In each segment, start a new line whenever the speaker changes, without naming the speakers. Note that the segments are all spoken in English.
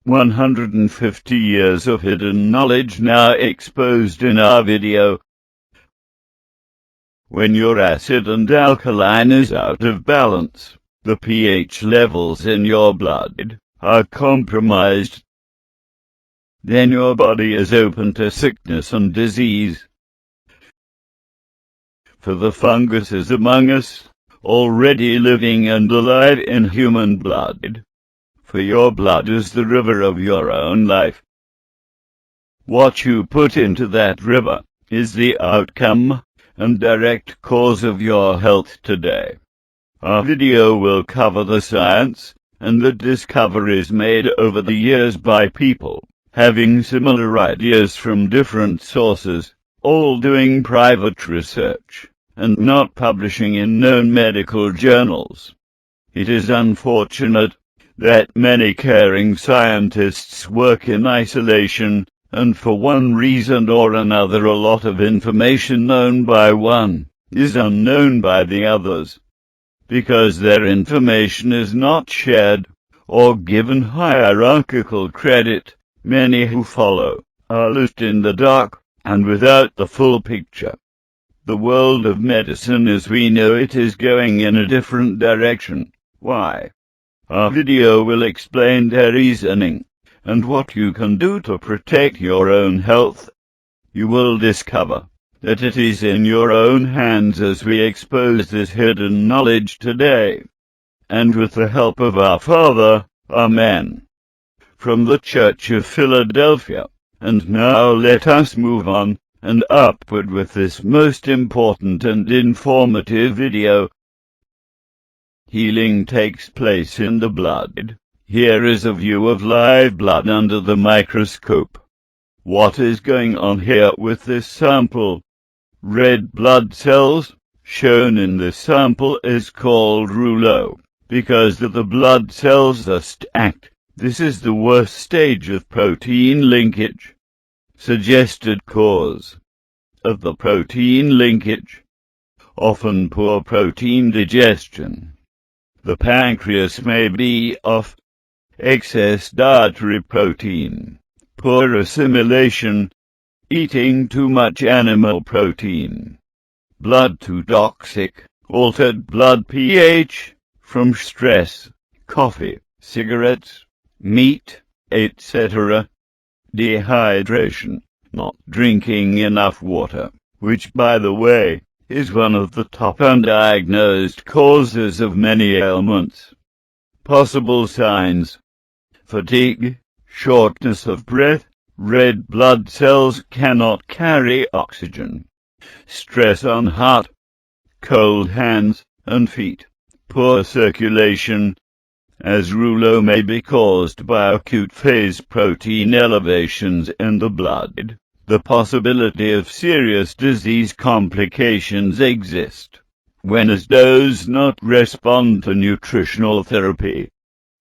150 years of hidden knowledge now exposed in our video. When your acid and alkaline is out of balance, the pH levels in your blood are compromised. Then your body is open to sickness and disease. For the funguses among us, already living and alive in human blood, for your blood is the river of your own life. What you put into that river is the outcome and direct cause of your health today. Our video will cover the science and the discoveries made over the years by people having similar ideas from different sources, all doing private research and not publishing in known medical journals. It is unfortunate that many caring scientists work in isolation, and for one reason or another a lot of information known by one is unknown by the others. Because their information is not shared or given hierarchical credit, many who follow are left in the dark and without the full picture. The world of medicine as we know it is going in a different direction. Why? Our video will explain their reasoning and what you can do to protect your own health. You will discover that it is in your own hands as we expose this hidden knowledge today. And with the help of our Father, Amen. From the Church of Philadelphia. And now let us move on and upward with this most important and informative video. Healing takes place in the blood. Here is a view of live blood under the microscope. What is going on here with this sample? Red blood cells, shown in this sample, is called rouleau, because the blood cells are stacked. This is the worst stage of protein linkage. Suggested cause of the protein linkage: often poor protein digestion. The pancreas may be off, excess dietary protein, poor assimilation, eating too much animal protein, blood too toxic, altered blood pH from stress, coffee, cigarettes, meat, etc., dehydration, not drinking enough water, which, by the way, is one of the top undiagnosed causes of many ailments. Possible signs: fatigue, shortness of breath, red blood cells cannot carry oxygen, stress on heart, cold hands and feet, poor circulation, as rouleau may be caused by acute phase protein elevations in the blood. The possibility of serious disease complications exist when it does not respond to nutritional therapy.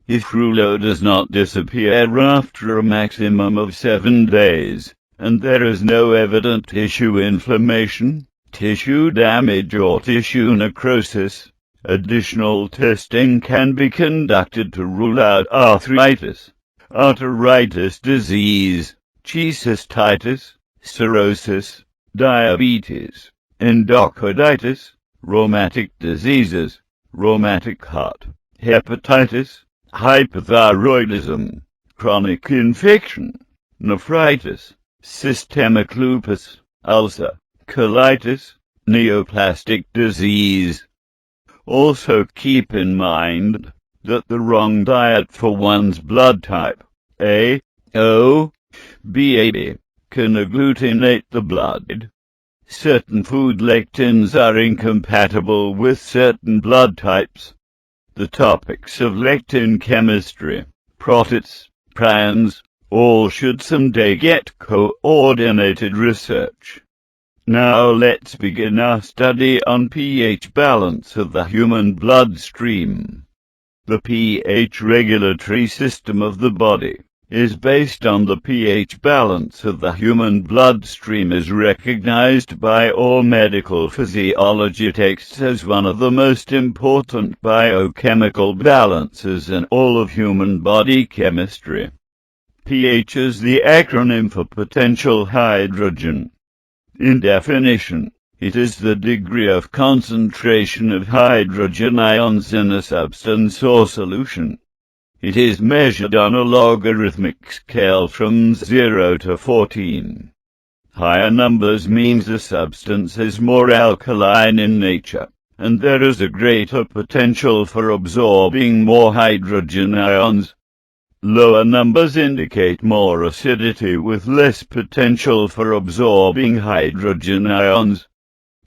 If rouleau does not disappear after a maximum of 7 days, and there is no evident tissue inflammation, tissue damage or tissue necrosis, additional testing can be conducted to rule out arthritis, arteritis disease, cystitis, cirrhosis, diabetes, endocarditis, rheumatic diseases, rheumatic heart, hepatitis, hypothyroidism, chronic infection, nephritis, systemic lupus, ulcer, colitis, neoplastic disease. Also keep in mind that the wrong diet for one's blood type, A, O, B, AB, can agglutinate the blood. Certain food lectins are incompatible with certain blood types. The topics of lectin chemistry, proteins, prions, all should someday get coordinated research. Now let's begin our study on pH balance of the human bloodstream. The pH regulatory system of the body is based on the pH balance of the human bloodstream, is recognized by all medical physiology texts as one of the most important biochemical balances in all of human body chemistry. pH is the acronym for potential hydrogen. In definition, it is the degree of concentration of hydrogen ions in a substance or solution. It is measured on a logarithmic scale from 0 to 14. Higher numbers means the substance is more alkaline in nature, and there is a greater potential for absorbing more hydrogen ions. Lower numbers indicate more acidity with less potential for absorbing hydrogen ions.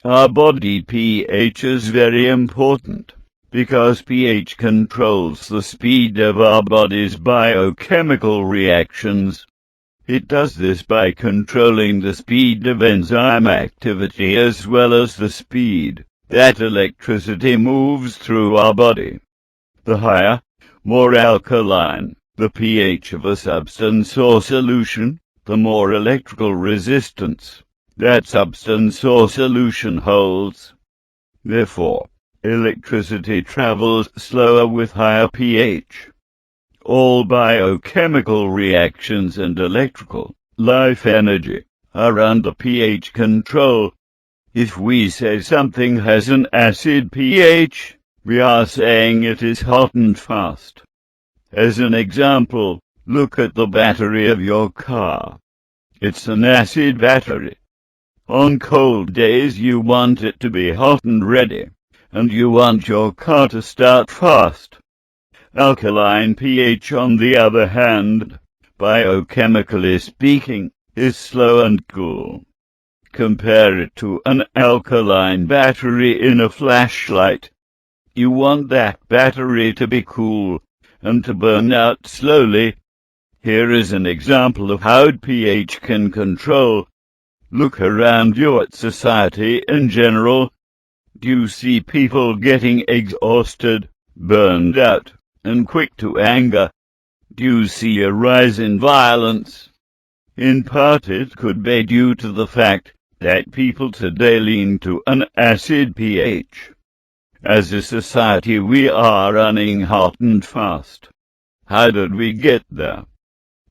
Our body pH is very important, because pH controls the speed of our body's biochemical reactions. It does this by controlling the speed of enzyme activity as well as the speed that electricity moves through our body. The higher, more alkaline the pH of a substance or solution, the more electrical resistance that substance or solution holds. Therefore, electricity travels slower with higher pH. All biochemical reactions and electrical life energy are under pH control. If we say something has an acid pH, we are saying it is hot and fast. As an example, look at the battery of your car. It's an acid battery. On cold days you want it to be hot and ready, and you want your car to start fast. Alkaline pH, on the other hand, biochemically speaking, is slow and cool. Compare it to an alkaline battery in a flashlight. You want that battery to be cool and to burn out slowly. Here is an example of how pH can control. Look around you at society in general. Do you see people getting exhausted, burned out, and quick to anger? Do you see a rise in violence? In part it could be due to the fact that people today lean to an acid pH. As a society we are running hot and fast. How did we get there?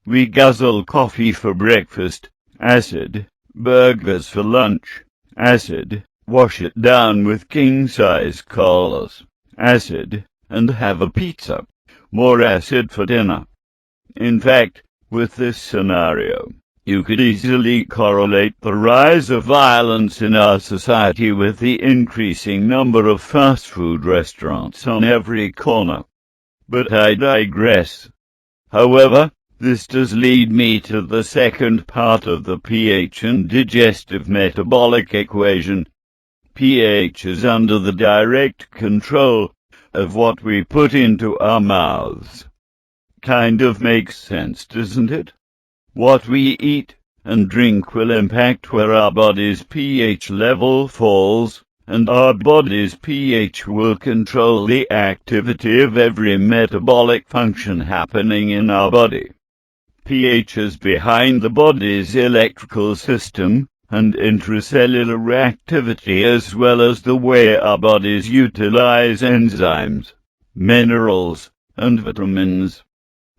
We guzzle coffee for breakfast, acid, burgers for lunch, acid, wash it down with king-size collars, acid, and have a pizza, more acid for dinner. In fact, with this scenario, you could easily correlate the rise of violence in our society with the increasing number of fast food restaurants on every corner. But I digress. However, this does lead me to the second part of the pH and digestive metabolic equation. pH is under the direct control of what we put into our mouths. Kind of makes sense, doesn't it? What we eat and drink will impact where our body's pH level falls, and our body's pH will control the activity of every metabolic function happening in our body. pH is behind the body's electrical system and intracellular activity, as well as the way our bodies utilize enzymes, minerals, and vitamins.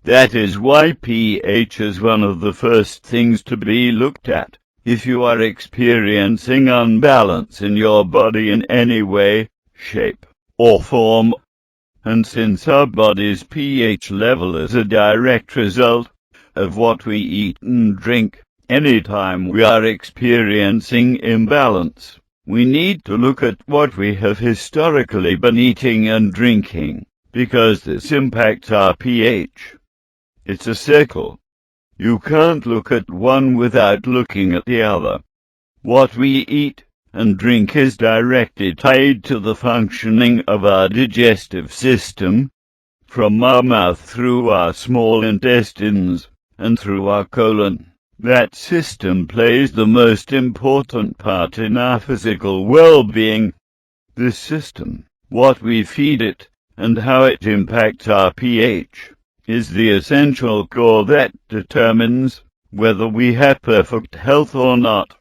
That is why pH is one of the first things to be looked at if you are experiencing unbalance in your body in any way, shape, or form. And since our body's pH level is a direct result of what we eat and drink, anytime we are experiencing imbalance, we need to look at what we have historically been eating and drinking, because this impacts our pH. It's a circle. You can't look at one without looking at the other. What we eat and drink is directly tied to the functioning of our digestive system, from our mouth through our small intestines and through our colon. That system plays the most important part in our physical well-being. This system, what we feed it, and how it impacts our pH, is the essential core that determines whether we have perfect health or not.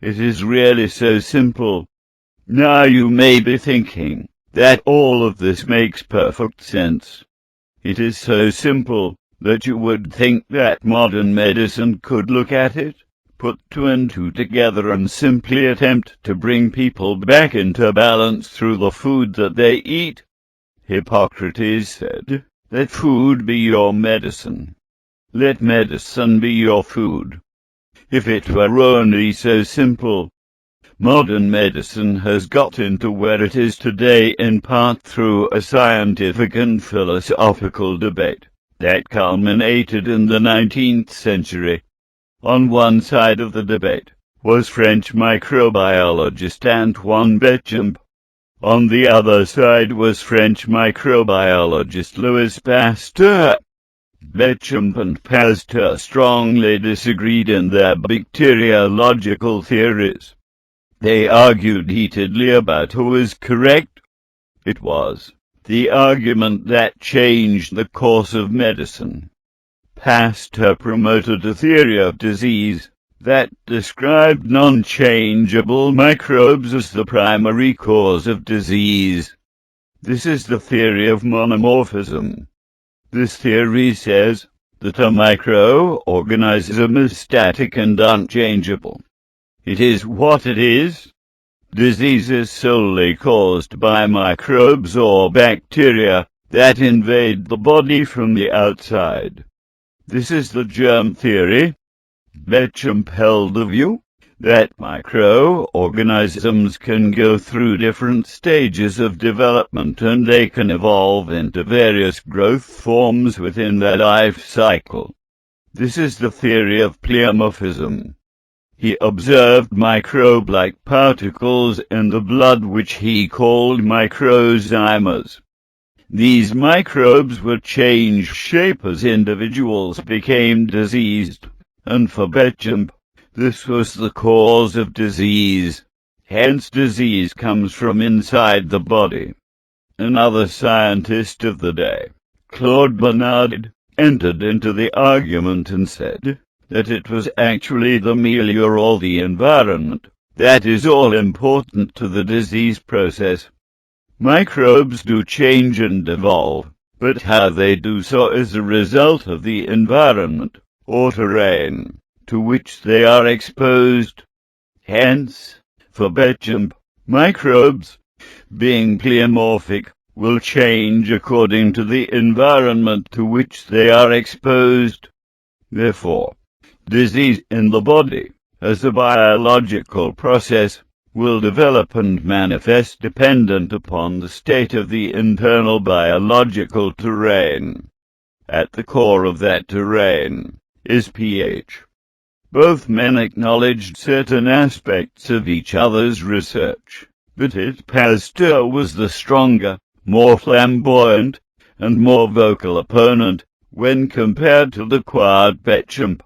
It is really so simple. Now you may be thinking that all of this makes perfect sense. It is so simple that you would think that modern medicine could look at it, put two and two together and simply attempt to bring people back into balance through the food that they eat. Hippocrates said, "Let food be your medicine. Let medicine be your food." If it were only so simple. Modern medicine has gotten to where it is today in part through a scientific and philosophical debate that culminated in the 19th century. On one side of the debate was French microbiologist Antoine Béchamp. On the other side was French microbiologist Louis Pasteur. Béchamp and Pasteur strongly disagreed in their bacteriological theories. They argued heatedly about who was correct. It was the argument that changed the course of medicine. Pasteur promoted a theory of disease that described non-changeable microbes as the primary cause of disease. This is the theory of monomorphism. This theory says that a microorganism is static and unchangeable. It is what it is. Disease is solely caused by microbes or bacteria that invade the body from the outside. This is the germ theory. Béchamp held the view that microorganisms can go through different stages of development and they can evolve into various growth forms within their life cycle. This is the theory of pleomorphism. He observed microbe-like particles in the blood which he called microzymas. These microbes would change shape as individuals became diseased, and for Béchamp, this was the cause of disease. Hence disease comes from inside the body. Another scientist of the day, Claude Bernard, entered into the argument and said that it was actually the milieu or the environment that is all important to the disease process. Microbes do change and evolve, but how they do so is a result of the environment or terrain to which they are exposed. Hence, for Béchamp, microbes, being pleomorphic, will change according to the environment to which they are exposed. Therefore, disease in the body, as a biological process, will develop and manifest dependent upon the state of the internal biological terrain. At the core of that terrain is pH. Both men acknowledged certain aspects of each other's research, but Pasteur was the stronger, more flamboyant, and more vocal opponent when compared to the quiet Béchamp.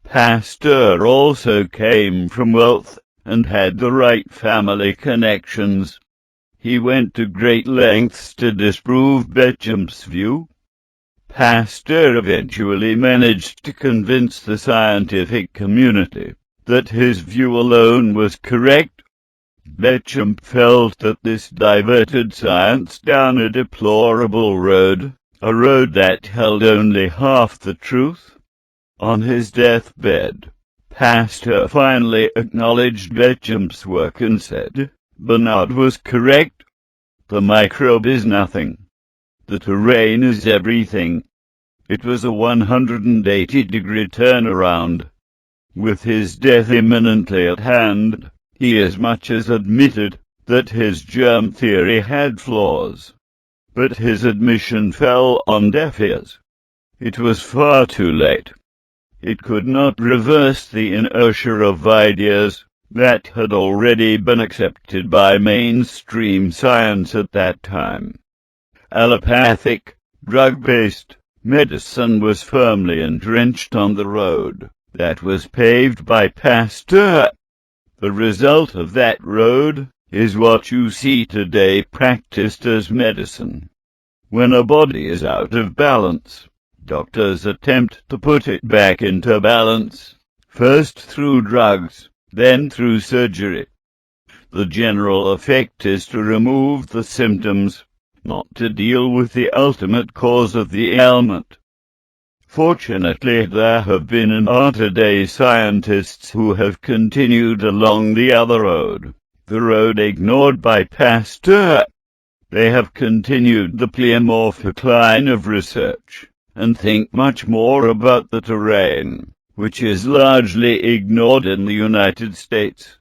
Pasteur also came from wealth and had the right family connections. He went to great lengths to disprove Béchamp's view. Pasteur eventually managed to convince the scientific community that his view alone was correct. Béchamp felt that this diverted science down a deplorable road, a road that held only half the truth. On his deathbed, Pasteur finally acknowledged Béchamp's work and said, "Bernard was correct. The microbe is nothing. The terrain is everything." It was a 180-degree turnaround. With his death imminently at hand, he as much as admitted that his germ theory had flaws. But his admission fell on deaf ears. It was far too late. It could not reverse the inertia of ideas that had already been accepted by mainstream science at that time. Allopathic, drug-based medicine was firmly entrenched on the road that was paved by Pasteur. The result of that road is what you see today practiced as medicine. When a body is out of balance, doctors attempt to put it back into balance, first through drugs, then through surgery. The general effect is to remove the symptoms, not to deal with the ultimate cause of the ailment. Fortunately, there have been in our day scientists who have continued along the other road, the road ignored by Pasteur. They have continued the pleomorphic line of research, and think much more about the terrain, which is largely ignored in the United States.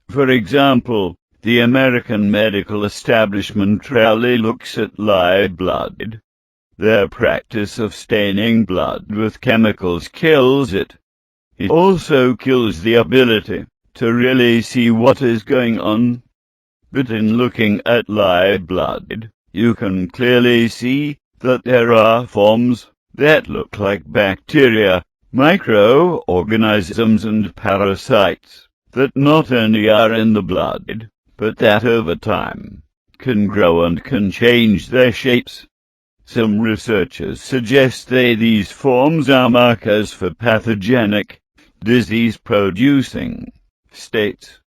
For example, the American medical establishment rarely looks at live blood. Their practice of staining blood with chemicals kills it. It also kills the ability to really see what is going on. But in looking at live blood, you can clearly see that there are forms that look like bacteria, microorganisms and parasites that not only are in the blood, but that over time can grow and can change their shapes. Some researchers suggest these forms are markers for pathogenic, disease-producing states.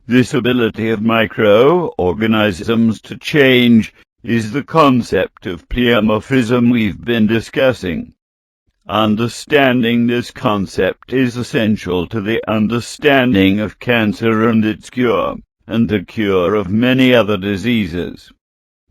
This ability of microorganisms to change is the concept of pleomorphism we've been discussing. Understanding this concept is essential to the understanding of cancer and its cure, and the cure of many other diseases.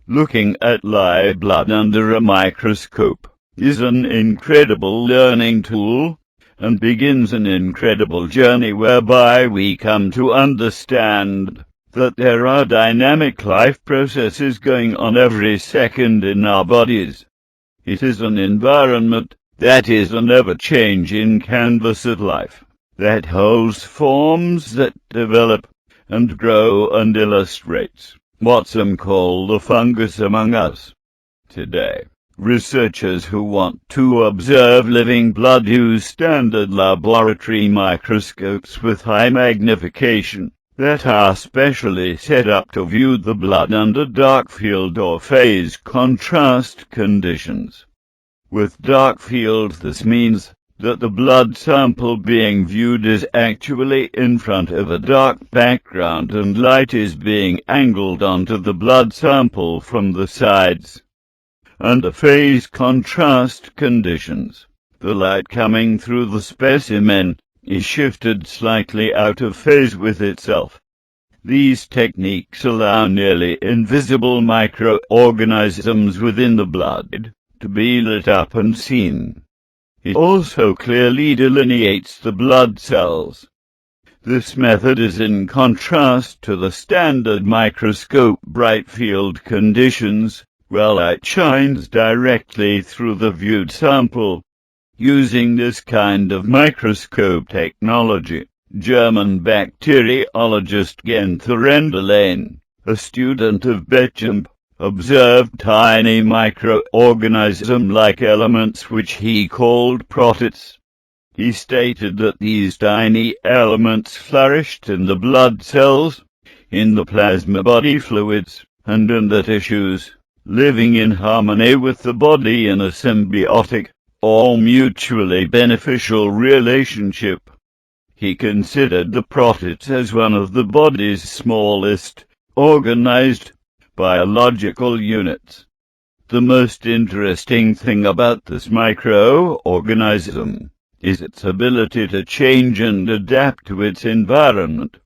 Looking at live blood under a microscope is an incredible learning tool, and begins an incredible journey whereby we come to understand that there are dynamic life processes going on every second in our bodies. It is an environment that is an ever-changing canvas of life, that holds forms that develop and grow and illustrates what some call the fungus among us. Today, researchers who want to observe living blood use standard laboratory microscopes with high magnification that are specially set up to view the blood under dark field or phase contrast conditions. With dark field, this means that the blood sample being viewed is actually in front of a dark background and light is being angled onto the blood sample from the sides. Under phase contrast conditions, the light coming through the specimen is shifted slightly out of phase with itself. These techniques allow nearly invisible microorganisms within the blood to be lit up and seen. It also clearly delineates the blood cells. This method is in contrast to the standard microscope bright field conditions, where light shines directly through the viewed sample. Using this kind of microscope technology, German bacteriologist Guenther Enderlein, a student of Bechamp, observed tiny microorganism-like elements which he called protists. He stated that these tiny elements flourished in the blood cells, in the plasma body fluids, and in the tissues, living in harmony with the body in a symbiotic, or mutually beneficial relationship. He considered the protists as one of the body's smallest, organized, biological units. The most interesting thing about this microorganism is its ability to change and adapt to its environment.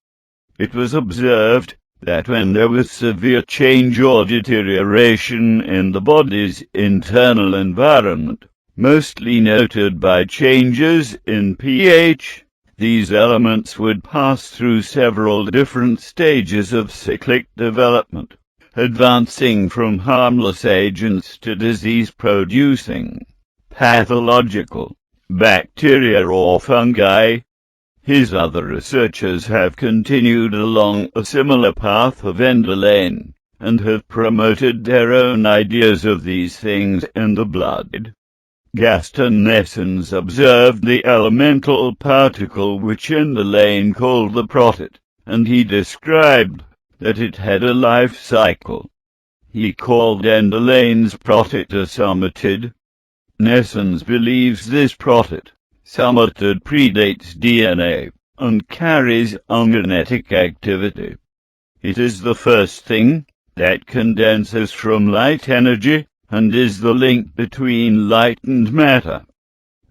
It was observed that when there was severe change or deterioration in the body's internal environment, mostly noted by changes in pH, these elements would pass through several different stages of cyclic development, advancing from harmless agents to disease-producing, pathological, bacteria or fungi. His other researchers have continued along a similar path of Enderlein, and have promoted their own ideas of these things in the blood. Gaston Nessens observed the elemental particle which Enderlein called the protit, and he described that it had a life cycle. He called Enderlein's protit a somatid. Nessens believes this protit, somatid, predates DNA, and carries ongenetic activity. It is the first thing that condenses from light energy, and is the link between light and matter.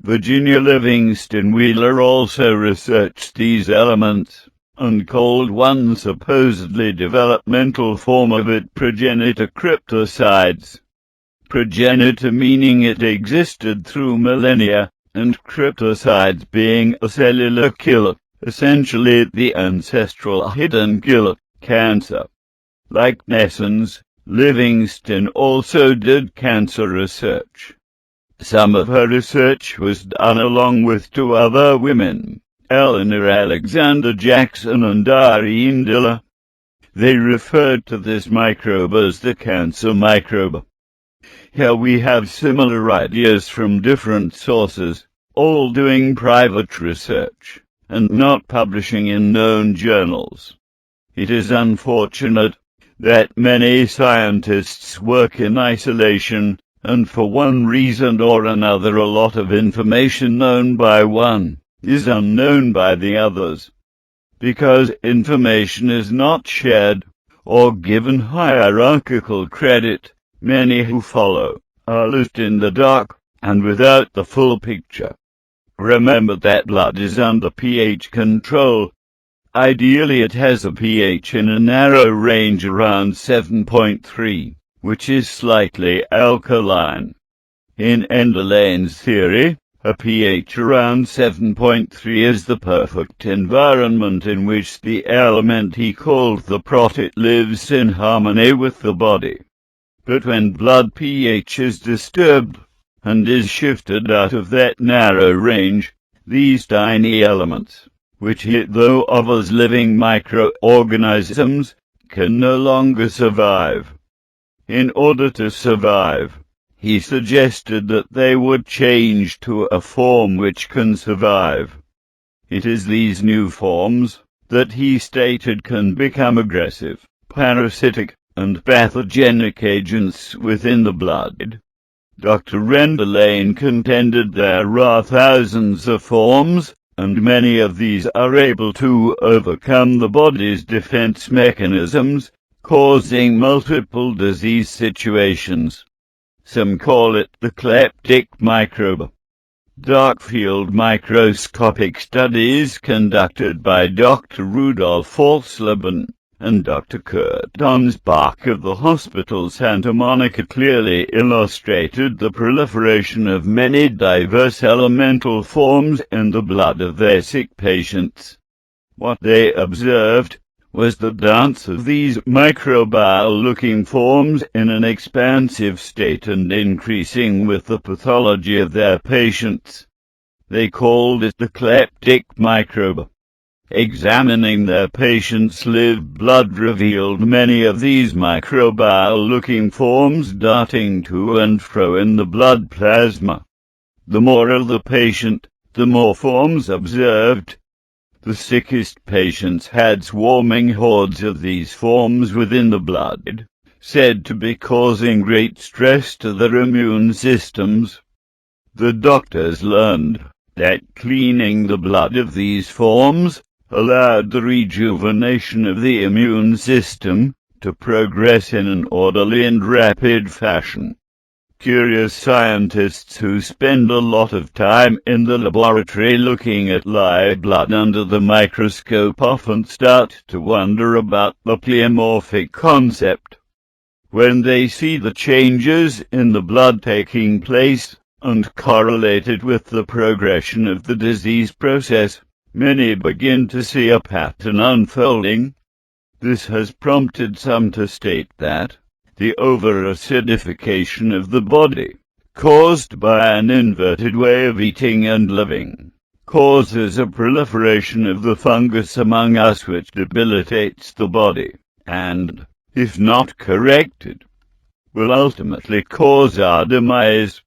Virginia Livingston Wheeler also researched these elements, and called one supposedly developmental form of it progenitor cryptosides. Progenitor meaning it existed through millennia, and cryptosides being a cellular killer, essentially the ancestral hidden killer, cancer. Like Nessens, Livingston also did cancer research. Some of her research was done along with two other women, Eleanor Alexander Jackson and Irene Diller. They referred to this microbe as the cancer microbe. Here we have similar ideas from different sources, all doing private research, and not publishing in known journals. It is unfortunate that many scientists work in isolation, and for one reason or another a lot of information known by one is unknown by the others. Because information is not shared, or given hierarchical credit, many who follow are left in the dark, and without the full picture. Remember that blood is under pH control. Ideally it has a pH in a narrow range around 7.3, which is slightly alkaline. In Enderlane's theory, a pH around 7.3 is the perfect environment in which the element he called the protein lives in harmony with the body. But when blood pH is disturbed, and is shifted out of that narrow range, these tiny elements, which hit those of us living microorganisms, can no longer survive. In order to survive, he suggested that they would change to a form which can survive. It is these new forms that he stated can become aggressive, parasitic, and pathogenic agents within the blood. Dr. Renderlane contended there are thousands of forms, and many of these are able to overcome the body's defense mechanisms, causing multiple disease situations. Some call it the cleptic microbe. Dark-field microscopic studies conducted by Dr. Rudolf Volsleben and Dr. Kurt Donsbach of the Hospital Santa Monica clearly illustrated the proliferation of many diverse elemental forms in the blood of their sick patients. What they observed was the dance of these microbial-looking forms in an expansive state and increasing with the pathology of their patients. They called it the cleptic microbe. Examining their patients' lived blood revealed many of these microbial-looking forms darting to and fro in the blood plasma. The more of the patient, the more forms observed. The sickest patients had swarming hordes of these forms within the blood, said to be causing great stress to their immune systems. The doctors learned that cleaning the blood of these forms allowed the rejuvenation of the immune system to progress in an orderly and rapid fashion. Curious scientists who spend a lot of time in the laboratory looking at live blood under the microscope often start to wonder about the pleomorphic concept. When they see the changes in the blood taking place and correlated with the progression of the disease process, many begin to see a pattern unfolding. This has prompted some to state that the over-acidification of the body, caused by an inverted way of eating and living, causes a proliferation of the fungus among us which debilitates the body, and, if not corrected, will ultimately cause our demise.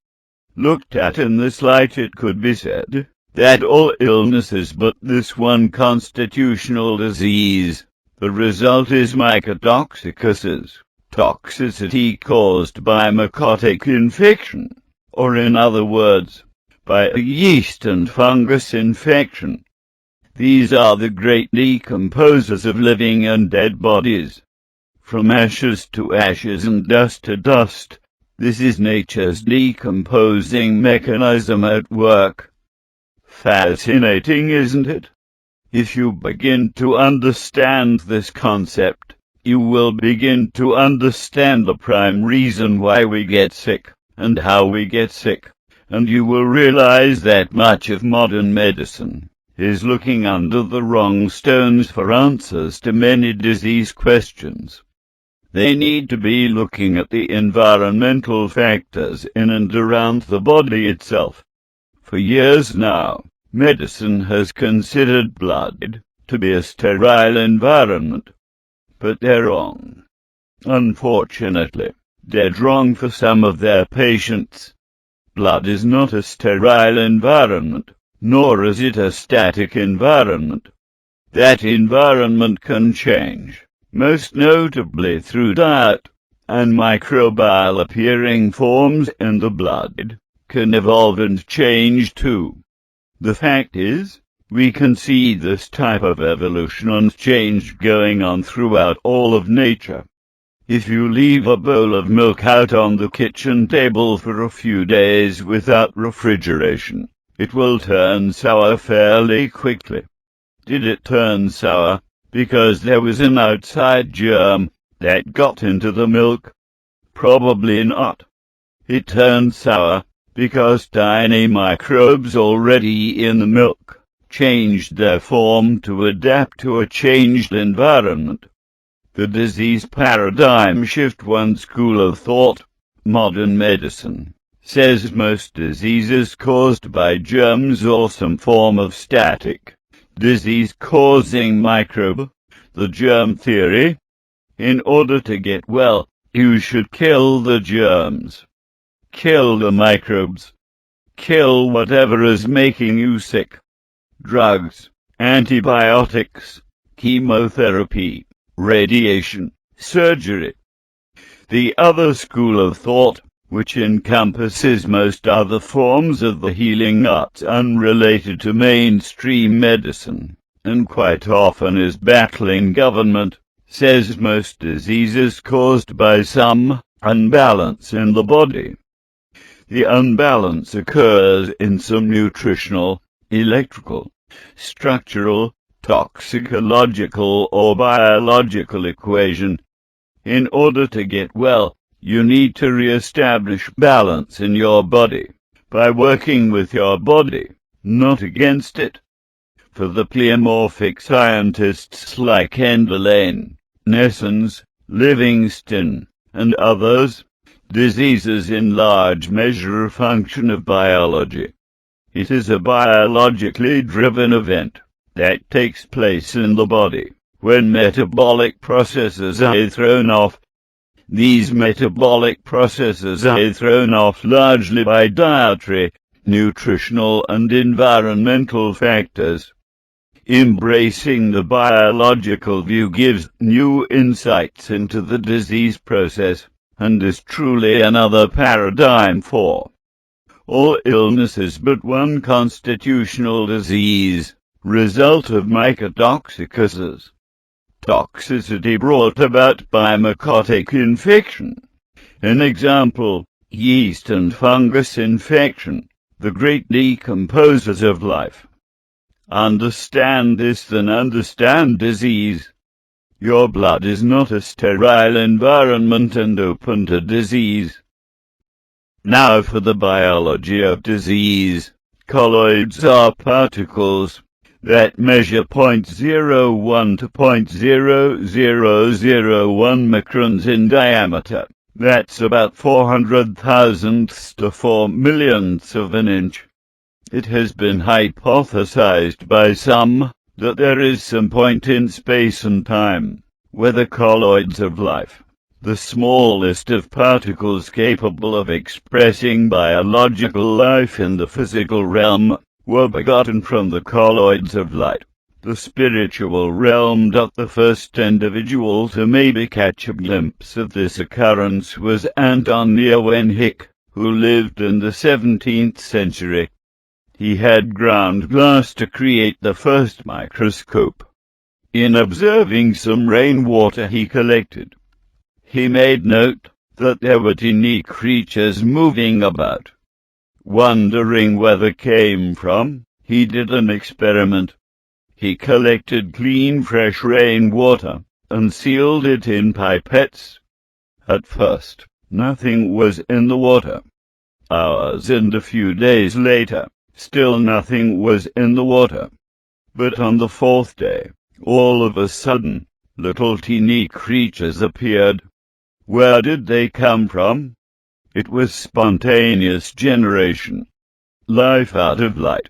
Looked at in this light, it could be said that all illness is but this one constitutional disease. The result is mycotoxicosis, toxicity caused by mycotic infection, or in other words, by a yeast and fungus infection. These are the great decomposers of living and dead bodies. From ashes to ashes and dust to dust, This is nature's decomposing mechanism at work. Fascinating, isn't it? If you begin to understand this concept, you will begin to understand the prime reason why we get sick, and how we get sick, and you will realize that much of modern medicine is looking under the wrong stones for answers to many disease questions. They need to be looking at the environmental factors in and around the body itself. For years now, medicine has considered blood to be a sterile environment. But they're wrong. Unfortunately, dead wrong for some of their patients. Blood is not a sterile environment, nor is it a static environment. That environment can change, most notably through diet, and microbial appearing forms in the blood can evolve and change too. The fact is, we can see this type of evolution and change going on throughout all of nature. If you leave a bowl of milk out on the kitchen table for a few days without refrigeration, it will turn sour fairly quickly. Did it turn sour because there was an outside germ that got into the milk? Probably not. It turned sour because tiny microbes already in the milk changed their form to adapt to a changed environment. The disease paradigm shift. One school of thought, modern medicine, says most diseases caused by germs or some form of static disease-causing microbe, the germ theory. In order to get well, you should kill the germs. Kill the microbes. Kill whatever is making you sick. Drugs, antibiotics, chemotherapy, radiation, surgery. The other school of thought, which encompasses most other forms of the healing arts unrelated to mainstream medicine, and quite often is battling government, says most diseases caused by some unbalance in the body. The unbalance occurs in some nutritional, electrical, structural, toxicological or biological equation. In order to get well, you need to re-establish balance in your body, by working with your body, not against it. For the pleomorphic scientists like Enderlein, Nessens, Livingston, and others, disease is in large measure a function of biology. It is a biologically driven event that takes place in the body when metabolic processes are thrown off. These metabolic processes are thrown off largely by dietary, nutritional and environmental factors. Embracing the biological view gives new insights into the disease process, and is truly another paradigm for all illnesses but one constitutional disease, result of mycotoxicoses. Toxicity brought about by mycotic infection. An example, yeast and fungus infection, the great decomposers of life. Understand this, then understand disease. Your blood is not a sterile environment and open to disease. Now for the biology of disease. Colloids are particles that measure 0.01 to 0.0001 microns in diameter. That's about 400,000ths to 4 millionths of an inch. It has been hypothesized by some that there is some point in space and time where the colloids of life, the smallest of particles capable of expressing biological life in the physical realm, were begotten from the colloids of light. The spiritual realm. The first individual to maybe catch a glimpse of this occurrence was Anton Leeuwenhoek, who lived in the 17th century. He had ground glass to create the first microscope. In observing some rainwater he collected, he made note that there were tiny creatures moving about. Wondering where they came from, he did an experiment. He collected clean, fresh rainwater and sealed it in pipettes. At first, nothing was in the water. Hours and a few days later, still nothing was in the water. But on the fourth day, all of a sudden, little teeny creatures appeared. Where did they come from? It was spontaneous generation. Life out of light.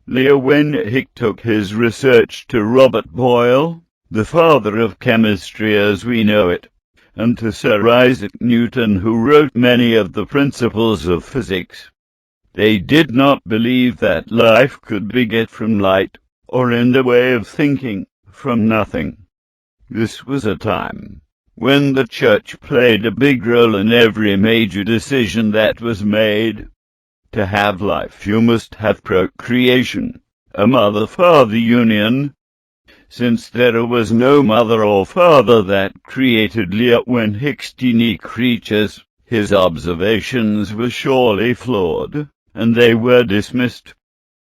Leo Wenhick took his research to Robert Boyle, the father of chemistry as we know it, and to Sir Isaac Newton, who wrote many of the principles of physics. They did not believe that life could beget from light, or in the way of thinking, from nothing. This was a time when the church played a big role in every major decision that was made. To have life, you must have procreation, a mother-father union. Since there was no mother or father that created Leo Wenhick's teeny creatures, his observations were surely flawed, and they were dismissed.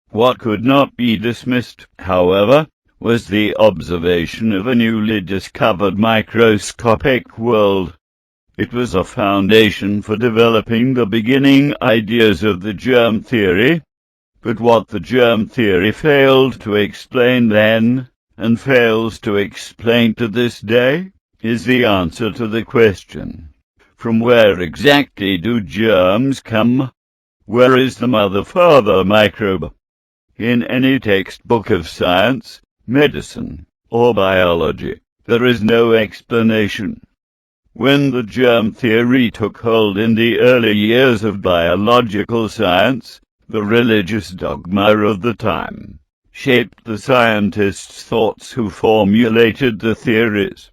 What could not be dismissed, however, was the observation of a newly discovered microscopic world. It was a foundation for developing the beginning ideas of the germ theory, but what the germ theory failed to explain then, and fails to explain to this day, is the answer to the question: from where exactly do germs come? Where is the mother-father microbe? In any textbook of science, medicine, or biology, there is no explanation. When the germ theory took hold in the early years of biological science, the religious dogma of the time shaped the scientists' thoughts who formulated the theories.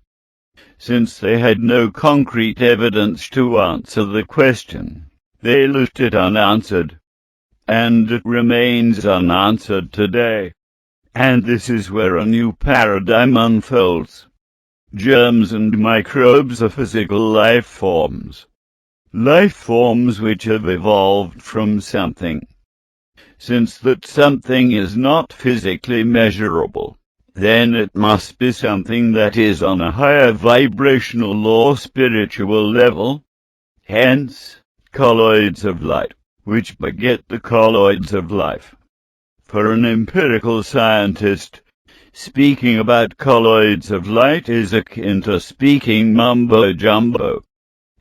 Since they had no concrete evidence to answer the question, they left it unanswered. And it remains unanswered today. And this is where a new paradigm unfolds. Germs and microbes are physical life forms. Life forms which have evolved from something. Since that something is not physically measurable, then it must be something that is on a higher vibrational or spiritual level. Hence, colloids of light, which beget the colloids of life. For an empirical scientist, speaking about colloids of light is akin to speaking mumbo-jumbo.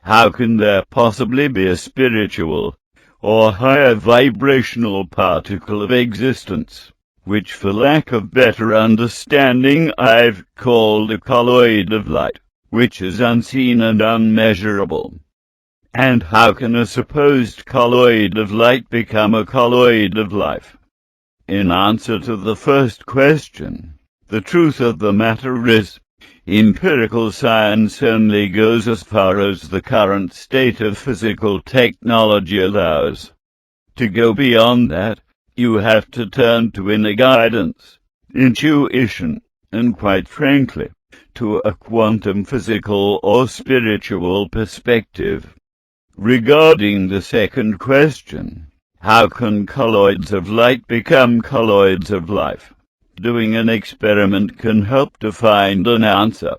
How can there possibly be a spiritual or higher vibrational particle of existence, which for lack of better understanding I've called a colloid of light, which is unseen and unmeasurable? And how can a supposed colloid of light become a colloid of life? In answer to the first question, the truth of the matter is, empirical science only goes as far as the current state of physical technology allows. To go beyond that, you have to turn to inner guidance, intuition, and quite frankly, to a quantum physical or spiritual perspective. Regarding the second question, how can colloids of light become colloids of life? Doing an experiment can help to find an answer.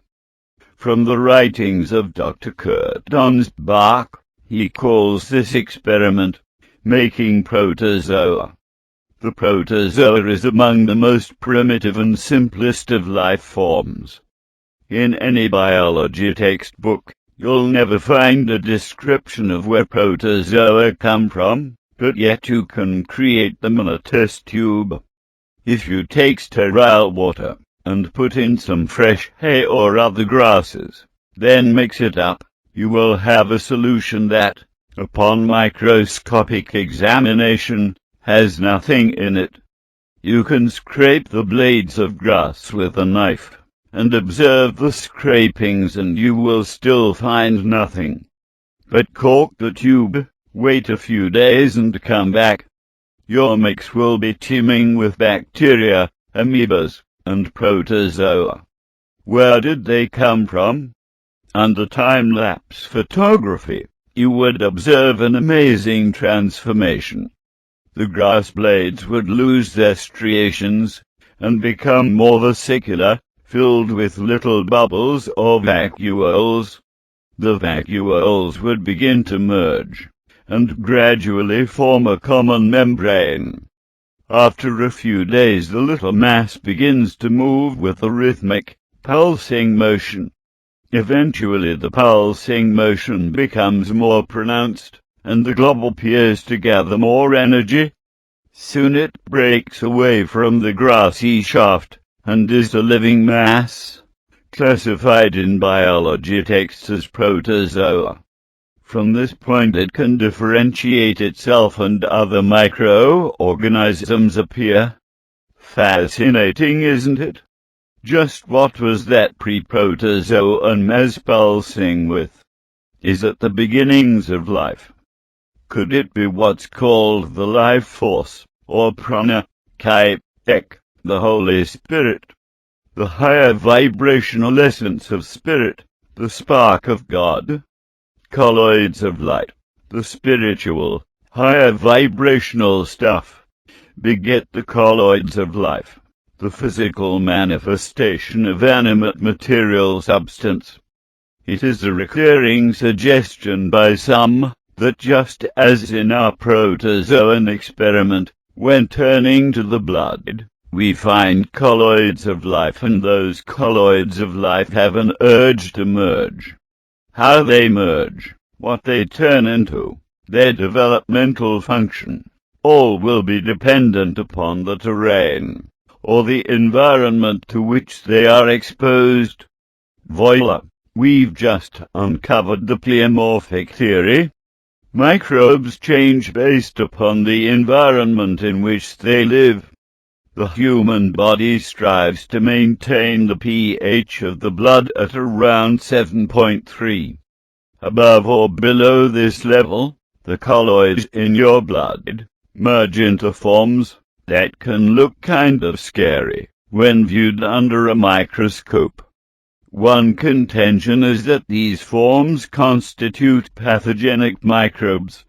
From the writings of Dr. Kurt Donsbach, he calls this experiment making protozoa. The protozoa is among the most primitive and simplest of life forms. In any biology textbook, you'll never find a description of where protozoa come from, but yet you can create them in a test tube. If you take sterile water and put in some fresh hay or other grasses, then mix it up, you will have a solution that, upon microscopic examination, has nothing in it. You can scrape the blades of grass with a knife, and observe the scrapings, and you will still find nothing. But cork the tube, wait a few days and come back. Your mix will be teeming with bacteria, amoebas, and protozoa. Where did they come from? Under time-lapse photography, you would observe an amazing transformation. The grass blades would lose their striations and become more vesicular, filled with little bubbles or vacuoles. The vacuoles would begin to merge and gradually form a common membrane. After a few days, the little mass begins to move with a rhythmic, pulsing motion. Eventually the pulsing motion becomes more pronounced, and the glob appears to gather more energy. Soon it breaks away from the grassy shaft, and is a living mass, classified in biology texts as protozoa. From this point it can differentiate itself and other microorganisms appear. Fascinating, isn't it? Just what was that pre-protozoan mass pulsing with? Is it the beginnings of life? Could it be what's called the life force, or prana, kai, ek, the Holy Spirit? The higher vibrational essence of spirit, the spark of God? Colloids of light, the spiritual, higher vibrational stuff, beget the colloids of life, the physical manifestation of animate material substance. It is a recurring suggestion by some that just as in our protozoan experiment, when turning to the blood, we find colloids of life, and those colloids of life have an urge to merge. How they merge, what they turn into, their developmental function, all will be dependent upon the terrain, or the environment to which they are exposed. Voila! We've just uncovered the pleomorphic theory. Microbes change based upon the environment in which they live. The human body strives to maintain the pH of the blood at around 7.3. Above or below this level, the colloids in your blood merge into forms that can look kind of scary when viewed under a microscope. One contention is that these forms constitute pathogenic microbes.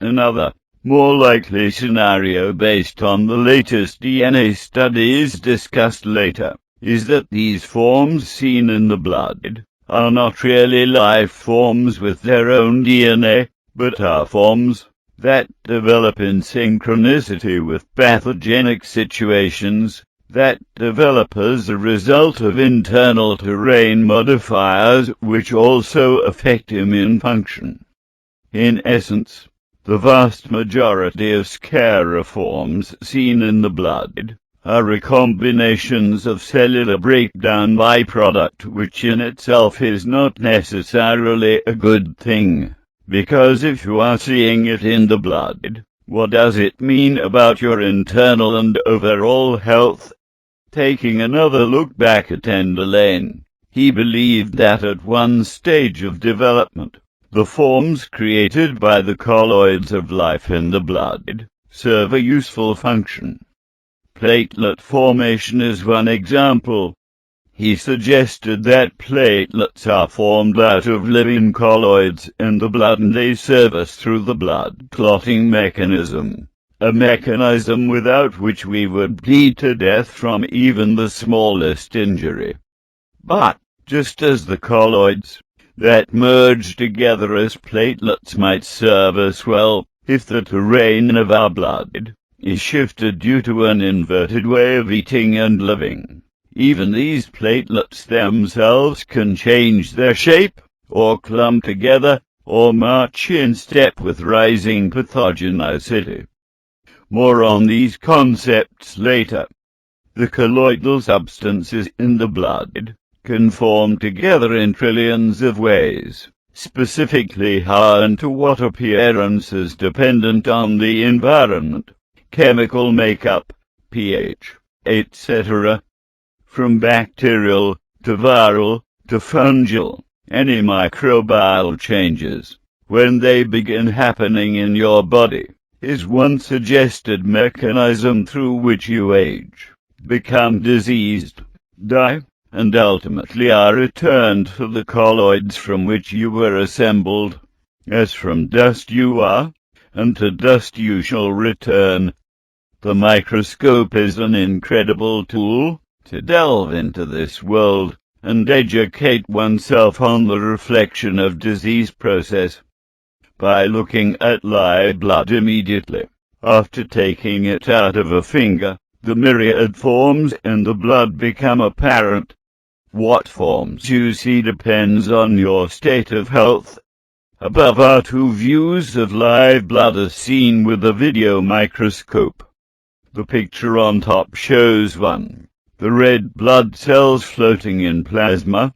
Another, more likely scenario based on the latest DNA studies discussed later, is that these forms seen in the blood are not really life forms with their own DNA, but are forms that develop in synchronicity with pathogenic situations, that develop as a result of internal terrain modifiers which also affect immune function. In essence, the vast majority of scariforms seen in the blood are recombinations of cellular breakdown byproduct, which in itself is not necessarily a good thing, because if you are seeing it in the blood, what does it mean about your internal and overall health? Taking another look back at Enderlane, he believed that at one stage of development, the forms created by the colloids of life in the blood serve a useful function. Platelet formation is one example. He suggested that platelets are formed out of living colloids in the blood, and they serve us through the blood clotting mechanism, a mechanism without which we would bleed to death from even the smallest injury. But, just as the colloids that merge together as platelets might serve us well, if the terrain of our blood is shifted due to an inverted way of eating and living, even these platelets themselves can change their shape, or clump together, or march in step with rising pathogenicity. More on these concepts later. The colloidal substances in the blood can form together in trillions of ways, specifically how and to what appearances dependent on the environment, chemical makeup, pH, etc. From bacterial to viral to fungal, any microbial changes, when they begin happening in your body, is one suggested mechanism through which you age, become diseased, die, and ultimately are returned to the colloids from which you were assembled. As from dust you are, and to dust you shall return. The microscope is an incredible tool to delve into this world and educate oneself on the reflection of disease process. By looking at live blood immediately after taking it out of a finger, the myriad forms in the blood become apparent. What forms you see depends on your state of health. Above are two views of live blood as seen with a video microscope. The picture on top shows 1. The red blood cells floating in plasma.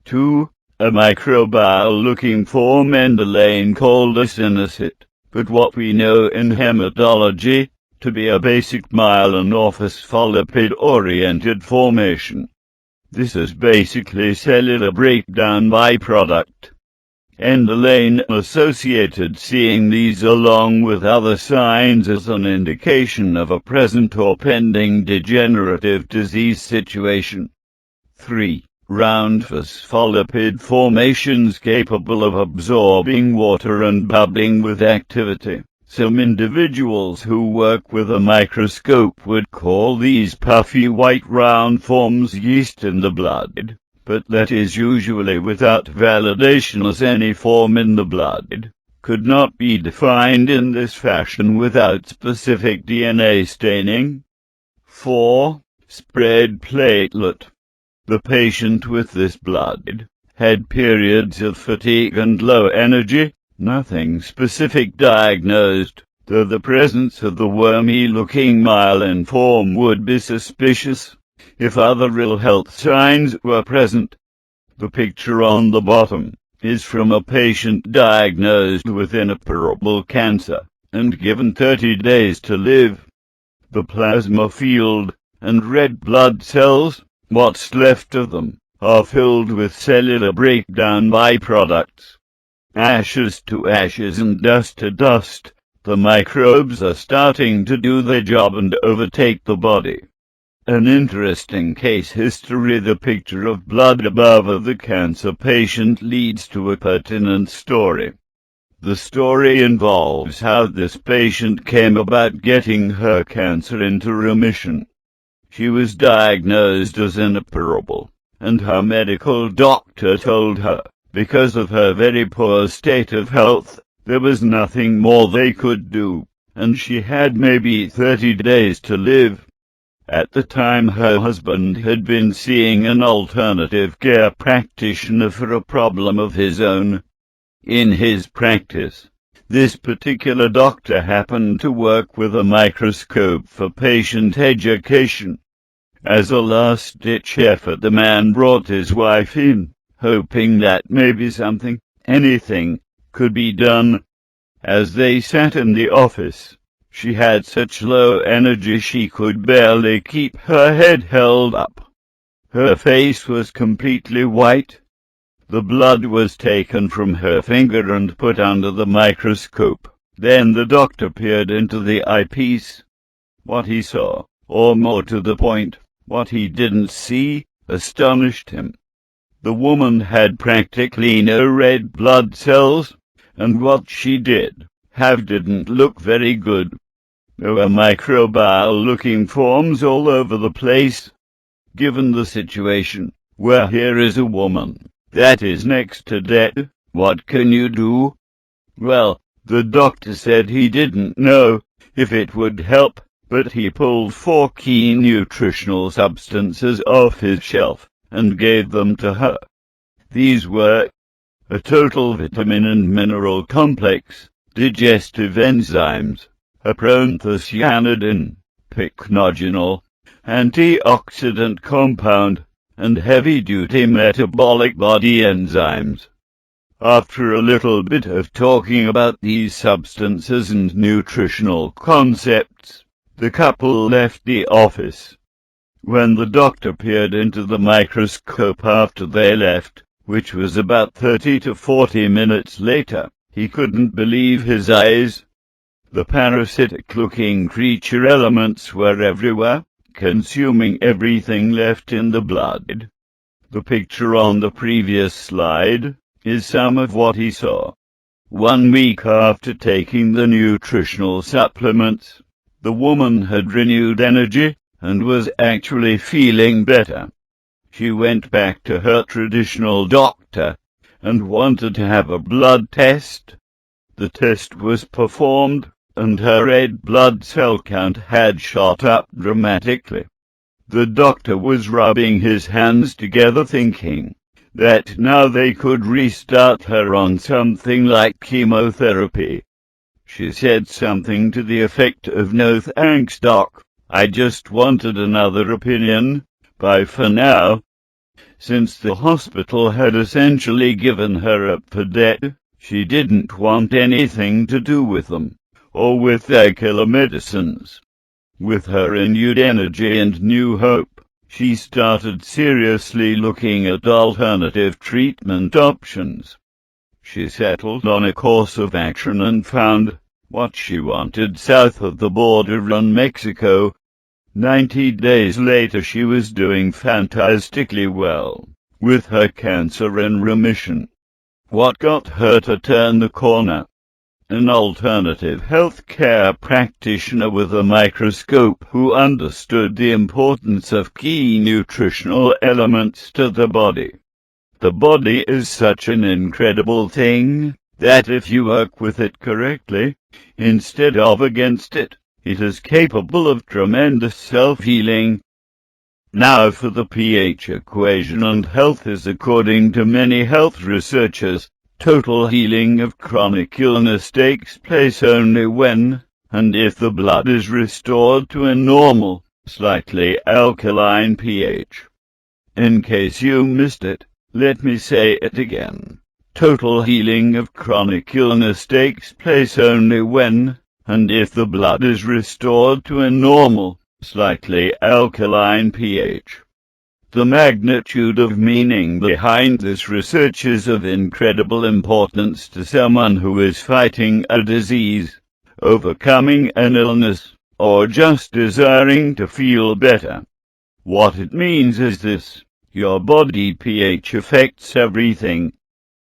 2. A microbial-looking form in the lane called a synocyte, but what we know in hematology to be a basic myelinophysis phospholipid-oriented formation. This is basically cellular breakdown byproduct. Endolane-associated, seeing these along with other signs as an indication of a present or pending degenerative disease situation. 3. Round phospholipid formations capable of absorbing water and bubbling with activity. Some individuals who work with a microscope would call these puffy white round forms yeast in the blood, but that is usually without validation, as any form in the blood could not be defined in this fashion without specific DNA staining. 4. Spread platelet. The patient with this blood had periods of fatigue and low energy, nothing specific diagnosed, though the presence of the wormy-looking myelin form would be suspicious if other ill health signs were present. The picture on the bottom is from a patient diagnosed with inoperable cancer and given 30 days to live. The plasma field and red blood cells, what's left of them, are filled with cellular breakdown byproducts. Ashes to ashes and dust to dust, the microbes are starting to do their job and overtake the body. An interesting case history. The picture of blood above of the cancer patient leads to a pertinent story. The story involves how this patient came about getting her cancer into remission. She was diagnosed as inoperable, and her medical doctor told her, because of her very poor state of health, there was nothing more they could do, and she had maybe 30 days to live. At the time, her husband had been seeing an alternative care practitioner for a problem of his own. In his practice, this particular doctor happened to work with a microscope for patient education. As a last-ditch effort, the man brought his wife in, hoping that maybe something, anything, could be done. As they sat in the office, she had such low energy she could barely keep her head held up. Her face was completely white. The blood was taken from her finger and put under the microscope. Then the doctor peered into the eyepiece. What he saw, or more to the point, what he didn't see, astonished him. The woman had practically no red blood cells, and what she did have didn't look very good. There were microbial-looking forms all over the place. Given the situation, where here is a woman that is next to dead, what can you do? Well, the doctor said he didn't know if it would help, but he pulled 4 key nutritional substances off his shelf and gave them to her. These were a total vitamin and mineral complex, digestive enzymes, a proanthocyanidin, pycnogenol, antioxidant compound, and heavy-duty metabolic body enzymes. After a little bit of talking about these substances and nutritional concepts, the couple left the office. When the doctor peered into the microscope after they left, which was about 30 to 40 minutes later, he couldn't believe his eyes. The parasitic-looking creature elements were everywhere, consuming everything left in the blood. The picture on the previous slide is some of what he saw. 1 week after taking the nutritional supplements, the woman had renewed energy and was actually feeling better. She went back to her traditional doctor and wanted to have a blood test. The test was performed, and her red blood cell count had shot up dramatically. The doctor was rubbing his hands together, thinking that now they could restart her on something like chemotherapy. She said something to the effect of, "No thanks, doc. I just wanted another opinion. Bye for now." Since the hospital had essentially given her up for dead, she didn't want anything to do with them, or with their killer medicines. With her renewed energy and new hope, she started seriously looking at alternative treatment options. She settled on a course of action and found what she wanted south of the border in Mexico. 90 days later she was doing fantastically well, with her cancer in remission. What got her to turn the corner? An alternative healthcare practitioner with a microscope who understood the importance of key nutritional elements to the body. The body is such an incredible thing that if you work with it correctly, instead of against it, it is capable of tremendous self-healing. Now for the pH equation, and health is, according to many health researchers, total healing of chronic illness takes place only when, and if the blood is restored to a normal, slightly alkaline pH. In case you missed it, let me say it again. Total healing of chronic illness takes place only when, and if the blood is restored to a normal, slightly alkaline pH. The magnitude of meaning behind this research is of incredible importance to someone who is fighting a disease, overcoming an illness, or just desiring to feel better. What it means is this: your body pH affects everything.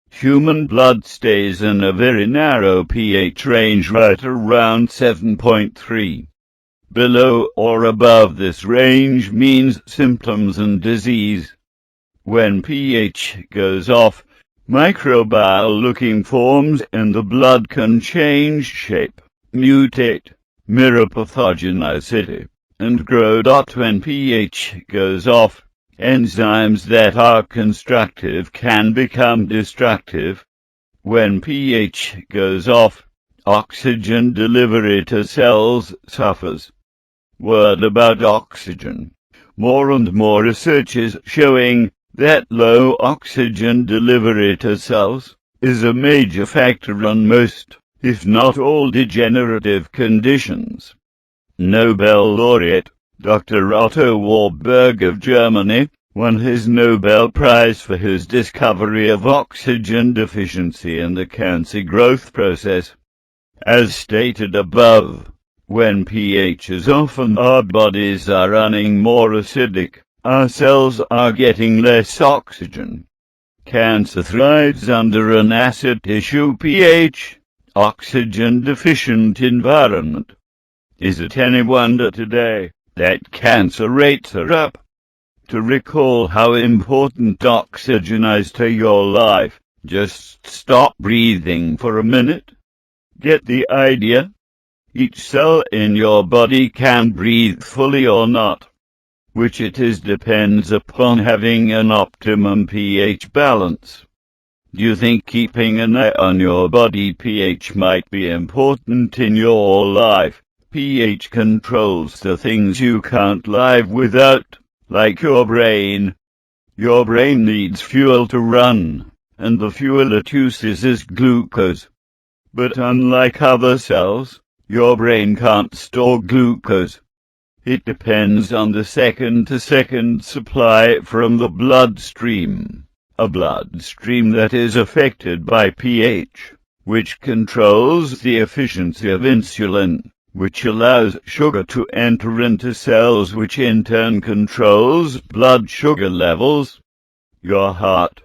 Human blood stays in a very narrow pH range right around 7.3. Below or above this range means symptoms and disease. When pH goes off, microbial-looking forms in the blood can change shape, mutate, mirror pathogenicity, and grow. When pH goes off, enzymes that are constructive can become destructive. When pH goes off, oxygen delivery to cells suffers. Word about oxygen. More and more research is showing that low oxygen delivery to cells is a major factor in most, if not all, degenerative conditions. Nobel laureate Dr. Otto Warburg of Germany won his Nobel Prize for his discovery of oxygen deficiency in the cancer growth process. As stated above, when pH is off and our bodies are running more acidic, our cells are getting less oxygen. Cancer thrives under an acid tissue pH, oxygen-deficient environment. Is it any wonder today that cancer rates are up? To recall how important oxygen is to your life, just stop breathing for a minute. Get the idea? Each cell in your body can breathe fully or not. Which it is depends upon having an optimum pH balance. Do you think keeping an eye on your body pH might be important in your life? pH controls the things you can't live without, like your brain. Your brain needs fuel to run, and the fuel it uses is glucose. But unlike other cells, your brain can't store glucose. It depends on the second-to-second supply from the bloodstream, a bloodstream that is affected by pH, which controls the efficiency of insulin, which allows sugar to enter into cells, which in turn controls blood sugar levels. your heart.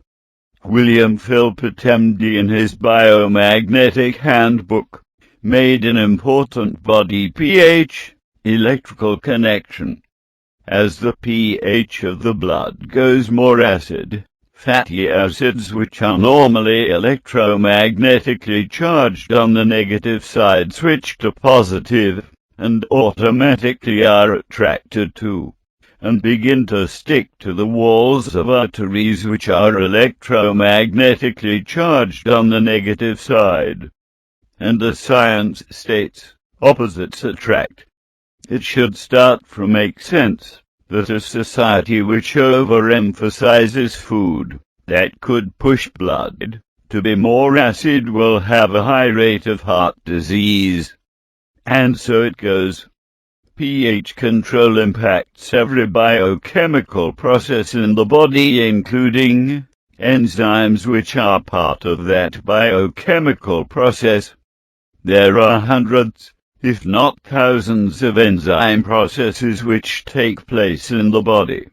William Philpott, MD, in his Biomagnetic Handbook, made an important body pH electrical connection. As the pH of the blood goes more acid, fatty acids, which are normally electromagnetically charged on the negative side, switch to positive, and automatically are attracted to, and begin to stick to the walls of arteries, which are electromagnetically charged on the negative side. And the science states, opposites attract. It should start to make sense that a society which overemphasizes food that could push blood to be more acid will have a high rate of heart disease. And so it goes. pH control impacts every biochemical process in the body, including enzymes which are part of that biochemical process. There are hundreds, if not thousands, of enzyme processes which take place in the body.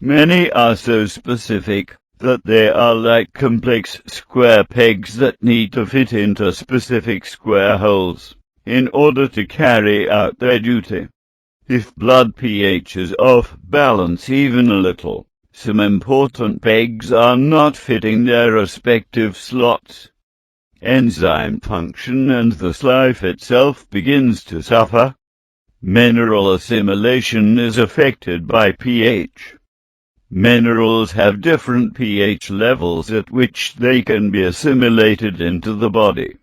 Many are so specific that they are like complex square pegs that need to fit into specific square holes in order to carry out their duty. If blood pH is off balance even a little, some important pegs are not fitting their respective slots. Enzyme function and thus life itself begins to suffer. Mineral assimilation is affected by pH. Minerals have different pH levels at which they can be assimilated into the body.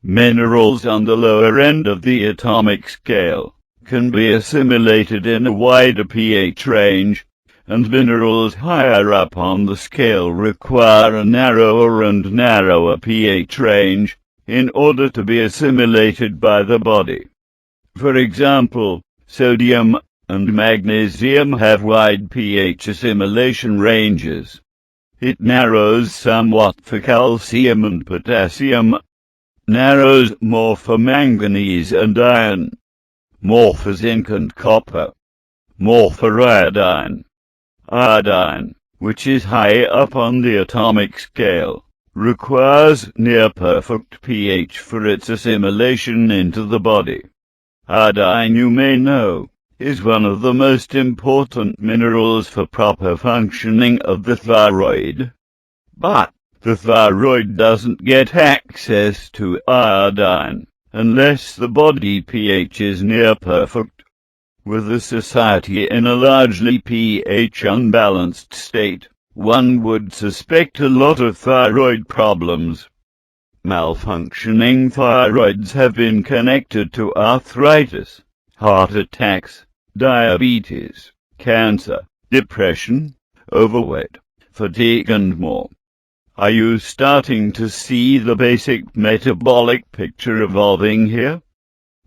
Minerals on the lower end of the atomic scale can be assimilated in a wider pH range, and minerals higher up on the scale require a narrower and narrower pH range in order to be assimilated by the body. For example, sodium and magnesium have wide pH assimilation ranges. It narrows somewhat for calcium and potassium, narrows more for manganese and iron, more for zinc and copper, more for iodine. Iodine, which is high up on the atomic scale, requires near-perfect pH for its assimilation into the body. Iodine, you may know, is one of the most important minerals for proper functioning of the thyroid. But the thyroid doesn't get access to iodine unless the body pH is near-perfect. With a society in a largely pH unbalanced state, one would suspect a lot of thyroid problems. Malfunctioning thyroids have been connected to arthritis, heart attacks, diabetes, cancer, depression, overweight, fatigue, and more. Are you starting to see the basic metabolic picture evolving here?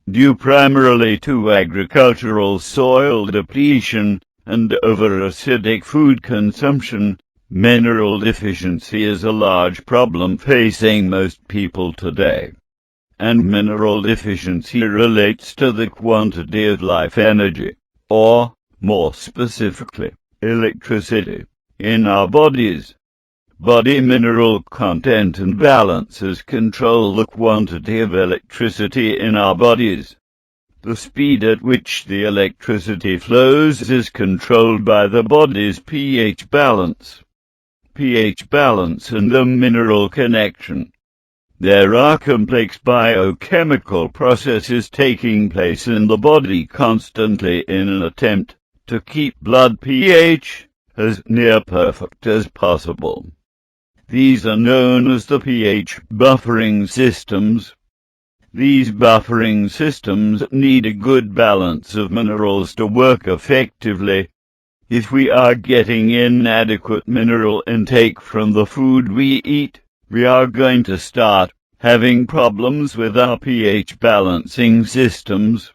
Due primarily to agricultural soil depletion and over-acidic food consumption, mineral deficiency is a large problem facing most people today. And mineral deficiency relates to the quantity of life energy, or, more specifically, electricity, in our bodies. Body mineral content and balances control the quantity of electricity in our bodies. The speed at which the electricity flows is controlled by the body's pH balance. pH balance and the mineral connection. There are complex biochemical processes taking place in the body constantly in an attempt to keep blood pH as near perfect as possible. These are known as the pH buffering systems. These buffering systems need a good balance of minerals to work effectively. If we are getting inadequate mineral intake from the food we eat, we are going to start having problems with our pH balancing systems.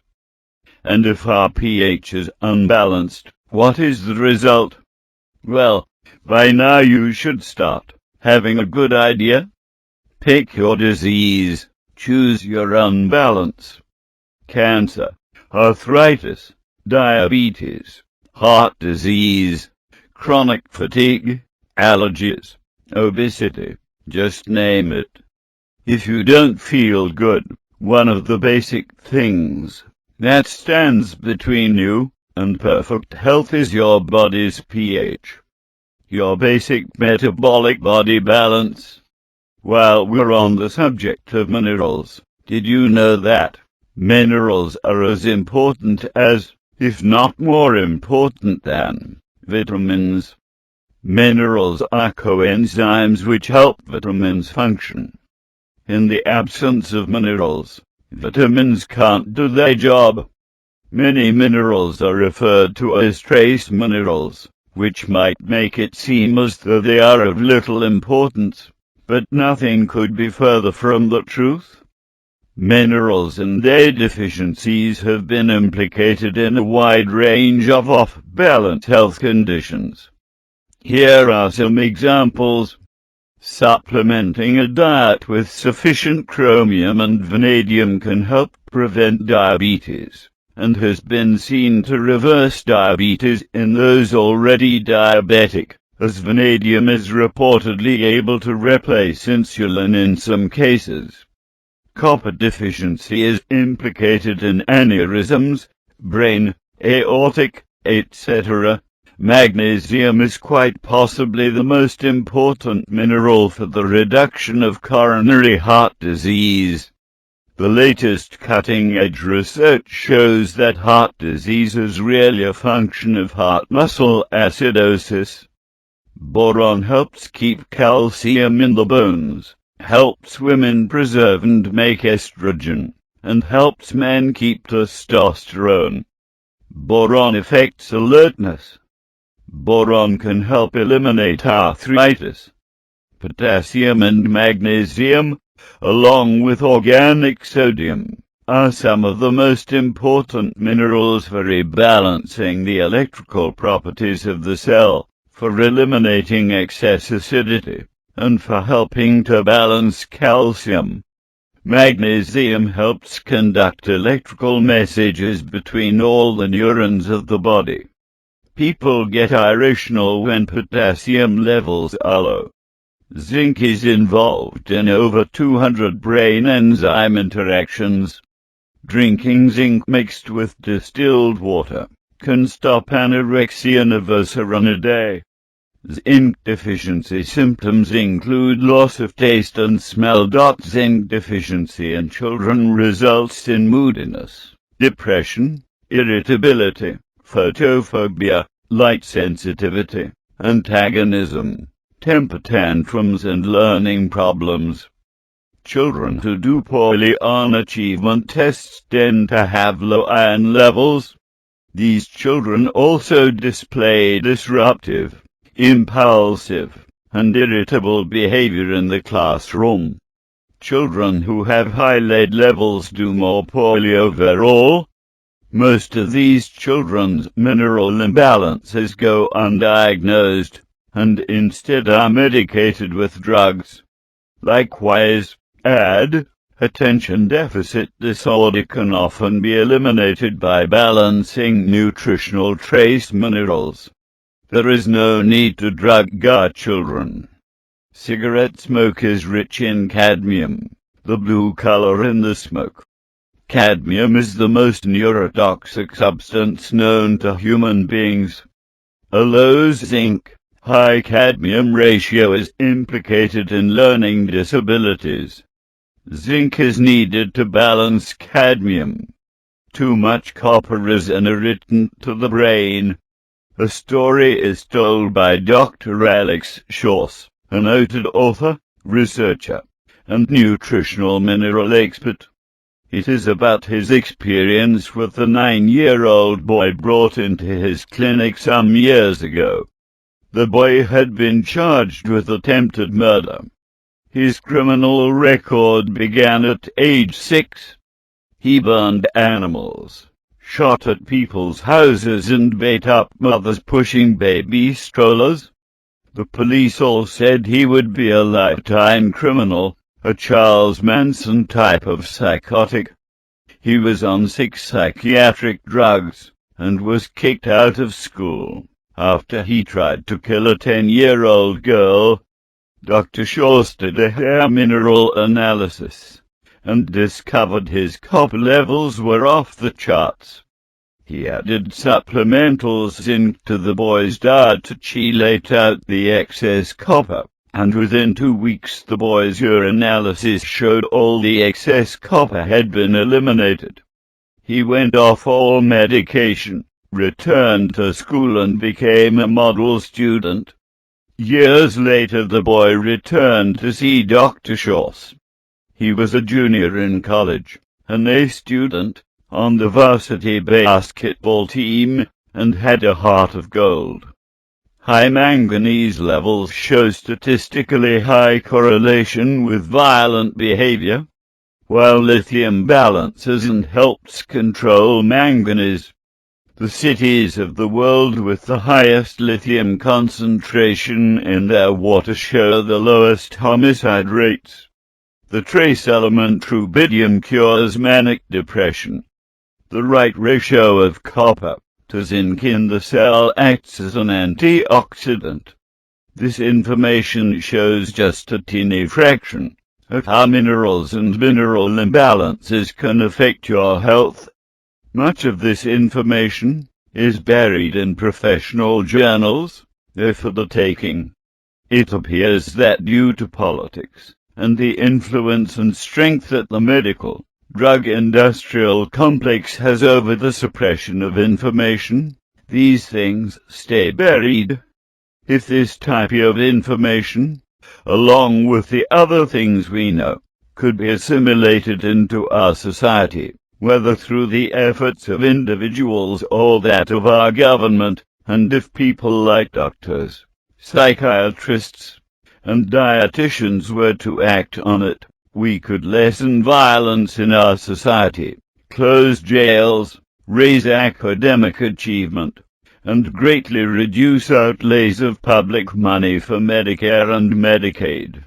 And if our pH is unbalanced, what is the result? Well, by now you should start having a good idea. Pick your disease, choose your unbalance. Cancer, arthritis, diabetes, heart disease, chronic fatigue, allergies, obesity, just name it. If you don't feel good, one of the basic things that stands between you and perfect health is your body's pH, your basic metabolic body balance. While we're on the subject of minerals, did you know that minerals are as important as, if not more important than, vitamins? Minerals are coenzymes which help vitamins function. In the absence of minerals, vitamins can't do their job. Many minerals are referred to as trace minerals, which might make it seem as though they are of little importance, but nothing could be further from the truth. Minerals and their deficiencies have been implicated in a wide range of off-balance health conditions. Here are some examples. Supplementing a diet with sufficient chromium and vanadium can help prevent diabetes, and has been seen to reverse diabetes in those already diabetic, as vanadium is reportedly able to replace insulin in some cases. Copper deficiency is implicated in aneurysms, brain, aortic, etc. Magnesium is quite possibly the most important mineral for the reduction of coronary heart disease. The latest cutting-edge research shows that heart disease is really a function of heart muscle acidosis. Boron helps keep calcium in the bones, helps women preserve and make estrogen, and helps men keep testosterone. Boron affects alertness. Boron can help eliminate arthritis. Potassium and magnesium, along with organic sodium, are some of the most important minerals for rebalancing the electrical properties of the cell, for eliminating excess acidity, and for helping to balance calcium. Magnesium helps conduct electrical messages between all the neurons of the body. People get irrational when potassium levels are low. Zinc is involved in over 200 brain enzyme interactions. Drinking zinc mixed with distilled water can stop anorexia nervosa in a day. Zinc deficiency symptoms include loss of taste and smell. Zinc deficiency in children results in moodiness, depression, irritability, photophobia, light sensitivity, antagonism, temper tantrums and learning problems. Children who do poorly on achievement tests tend to have low iron levels. These children also display disruptive, impulsive, and irritable behavior in the classroom. Children who have high lead levels do more poorly overall. Most of these children's mineral imbalances go undiagnosed, and instead are medicated with drugs. Likewise, attention deficit disorder can often be eliminated by balancing nutritional trace minerals. There is no need to drug our children. Cigarette smoke is rich in cadmium, the blue color in the smoke. Cadmium is the most neurotoxic substance known to human beings. A low zinc, high cadmium ratio is implicated in learning disabilities. Zinc is needed to balance cadmium. Too much copper is an irritant to the brain. A story is told by Dr. Alex Shorss, a noted author, researcher, and nutritional mineral expert. It is about his experience with the 9-year-old boy brought into his clinic some years ago. The boy had been charged with attempted murder. His criminal record began at age 6. He burned animals, shot at people's houses, and beat up mothers pushing baby strollers. The police all said he would be a lifetime criminal, a Charles Manson type of psychotic. He was on 6 psychiatric drugs, and was kicked out of school. After he tried to kill a 10-year-old girl, Dr. Shaw's did a hair mineral analysis and discovered his copper levels were off the charts. He added supplemental zinc to the boy's diet to chelate out the excess copper, and within 2 weeks the boy's urinalysis showed all the excess copper had been eliminated. He went off all medication, returned to school and became a model student. Years later the boy returned to see Dr. Shaw's. He was a junior in college, an A student, on the varsity basketball team, and had a heart of gold. High manganese levels show statistically high correlation with violent behavior, while lithium balances and helps control manganese. The cities of the world with the highest lithium concentration in their water show the lowest homicide rates. The trace element rubidium cures manic depression. The right ratio of copper to zinc in the cell acts as an antioxidant. This information shows just a teeny fraction of how minerals and mineral imbalances can affect your health. Much of this information is buried in professional journals, they're for the taking. It appears that due to politics and the influence and strength that the medical drug industrial complex has over the suppression of information, these things stay buried. If this type of information, along with the other things we know, could be assimilated into our society, whether through the efforts of individuals or that of our government, and if people like doctors, psychiatrists, and dietitians were to act on it, we could lessen violence in our society, close jails, raise academic achievement, and greatly reduce outlays of public money for Medicare and Medicaid.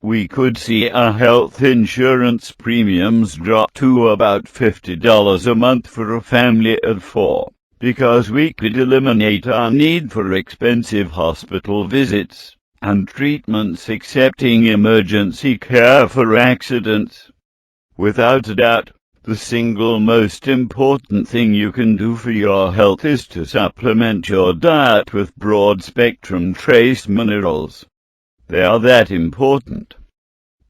We could see our health insurance premiums drop to about $50 a month for a family of 4, because we could eliminate our need for expensive hospital visits and treatments accepting emergency care for accidents. Without a doubt, the single most important thing you can do for your health is to supplement your diet with broad-spectrum trace minerals. They are that important.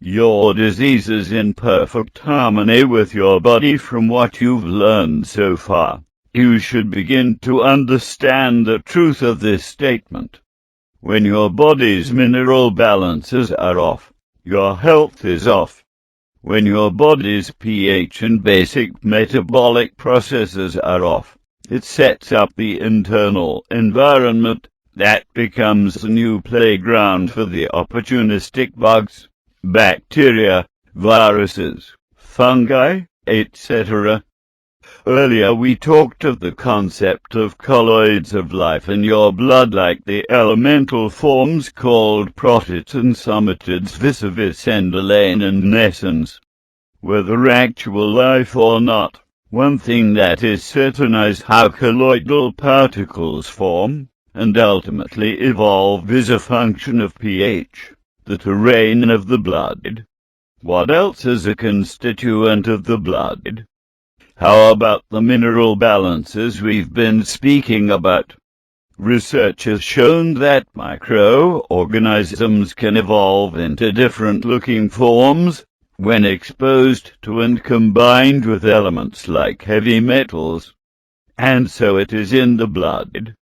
Your disease is in perfect harmony with your body from what you've learned so far. You should begin to understand the truth of this statement. When your body's mineral balances are off, your health is off. When your body's pH and basic metabolic processes are off, it sets up the internal environment that becomes the new playground for the opportunistic bugs, bacteria, viruses, fungi, etc. Earlier we talked of the concept of colloids of life in your blood, like the elemental forms called protoid, somatids, vis-a-vis, endolane and nescens. Whether actual life or not, one thing that is certain is how colloidal particles form and ultimately evolve is a function of pH, the terrain of the blood. What else is a constituent of the blood? How about the mineral balances we've been speaking about? Research has shown that microorganisms can evolve into different-looking forms when exposed to and combined with elements like heavy metals. And so it is in the blood.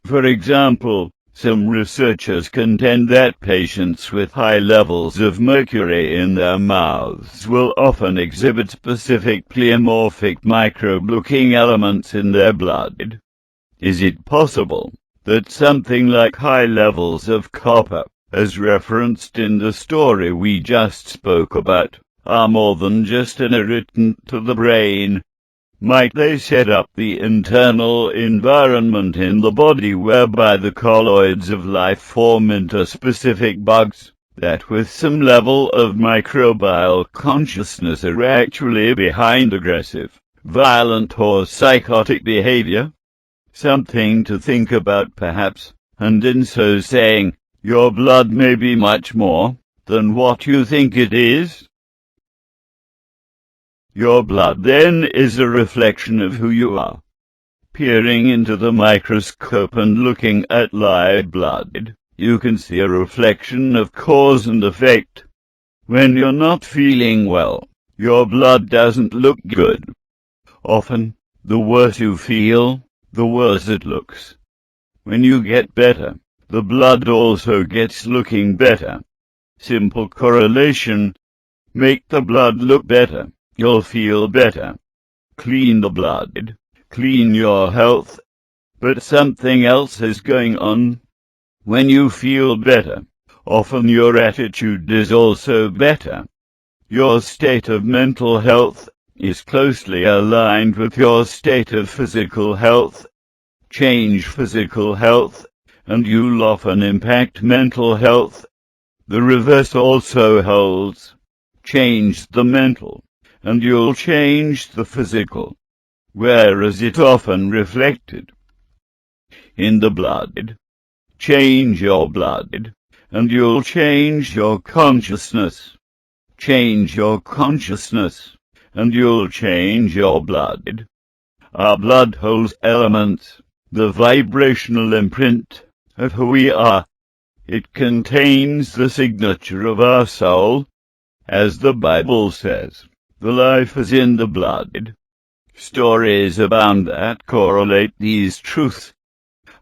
For example, some researchers contend that patients with high levels of mercury in their mouths will often exhibit specific pleomorphic microbe-looking elements in their blood. Is it possible that something like high levels of copper, as referenced in the story we just spoke about, are more than just an irritant to the brain? Might they set up the internal environment in the body whereby the colloids of life form into specific bugs that with some level of microbial consciousness are actually behind aggressive, violent or psychotic behavior? Something to think about perhaps, and in so saying, your blood may be much more than what you think it is. Your blood then is a reflection of who you are. Peering into the microscope and looking at live blood, you can see a reflection of cause and effect. When you're not feeling well, your blood doesn't look good. Often, the worse you feel, the worse it looks. When you get better, the blood also gets looking better. Simple correlation. Make the blood look better, you'll feel better. Clean the blood, clean your health. But something else is going on. When you feel better, often your attitude is also better. Your state of mental health is closely aligned with your state of physical health. Change physical health, and you'll often impact mental health. The reverse also holds. Change the mental, and you'll change the physical. Where is it often reflected? In the blood. Change your blood, and you'll change your consciousness. Change your consciousness, and you'll change your blood. Our blood holds elements, the vibrational imprint of who we are. It contains the signature of our soul. As the Bible says, the life is in the blood. Stories abound that correlate these truths.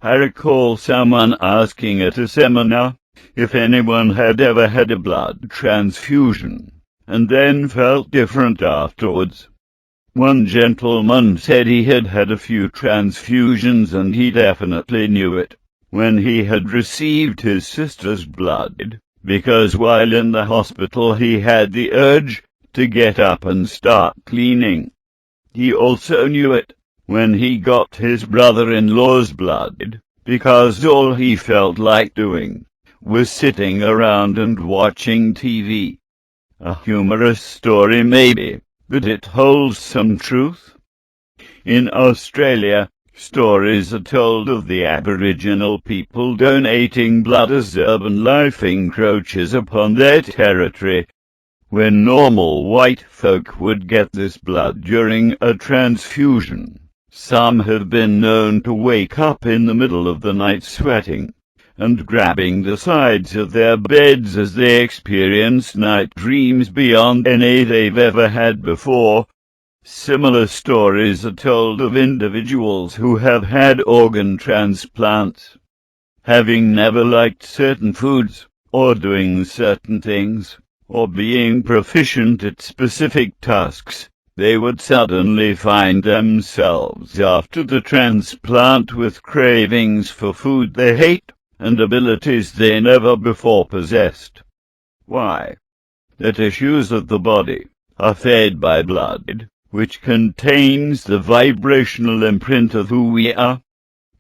I recall someone asking at a seminar if anyone had ever had a blood transfusion, and then felt different afterwards. One gentleman said he had had a few transfusions, and he definitely knew it when he had received his sister's blood, because while in the hospital he had the urge to get up and start cleaning. He also knew it when he got his brother-in-law's blood, because all he felt like doing was sitting around and watching TV. A humorous story maybe, but it holds some truth. In Australia, stories are told of the Aboriginal people donating blood as urban life encroaches upon their territory. When normal white folk would get this blood during a transfusion, some have been known to wake up in the middle of the night sweating and grabbing the sides of their beds as they experience night dreams beyond any they've ever had before. Similar stories are told of individuals who have had organ transplants. Having never liked certain foods, or doing certain things, or being proficient at specific tasks, they would suddenly find themselves after the transplant with cravings for food they hate and abilities they never before possessed. Why? The tissues of the body are fed by blood, which contains the vibrational imprint of who we are.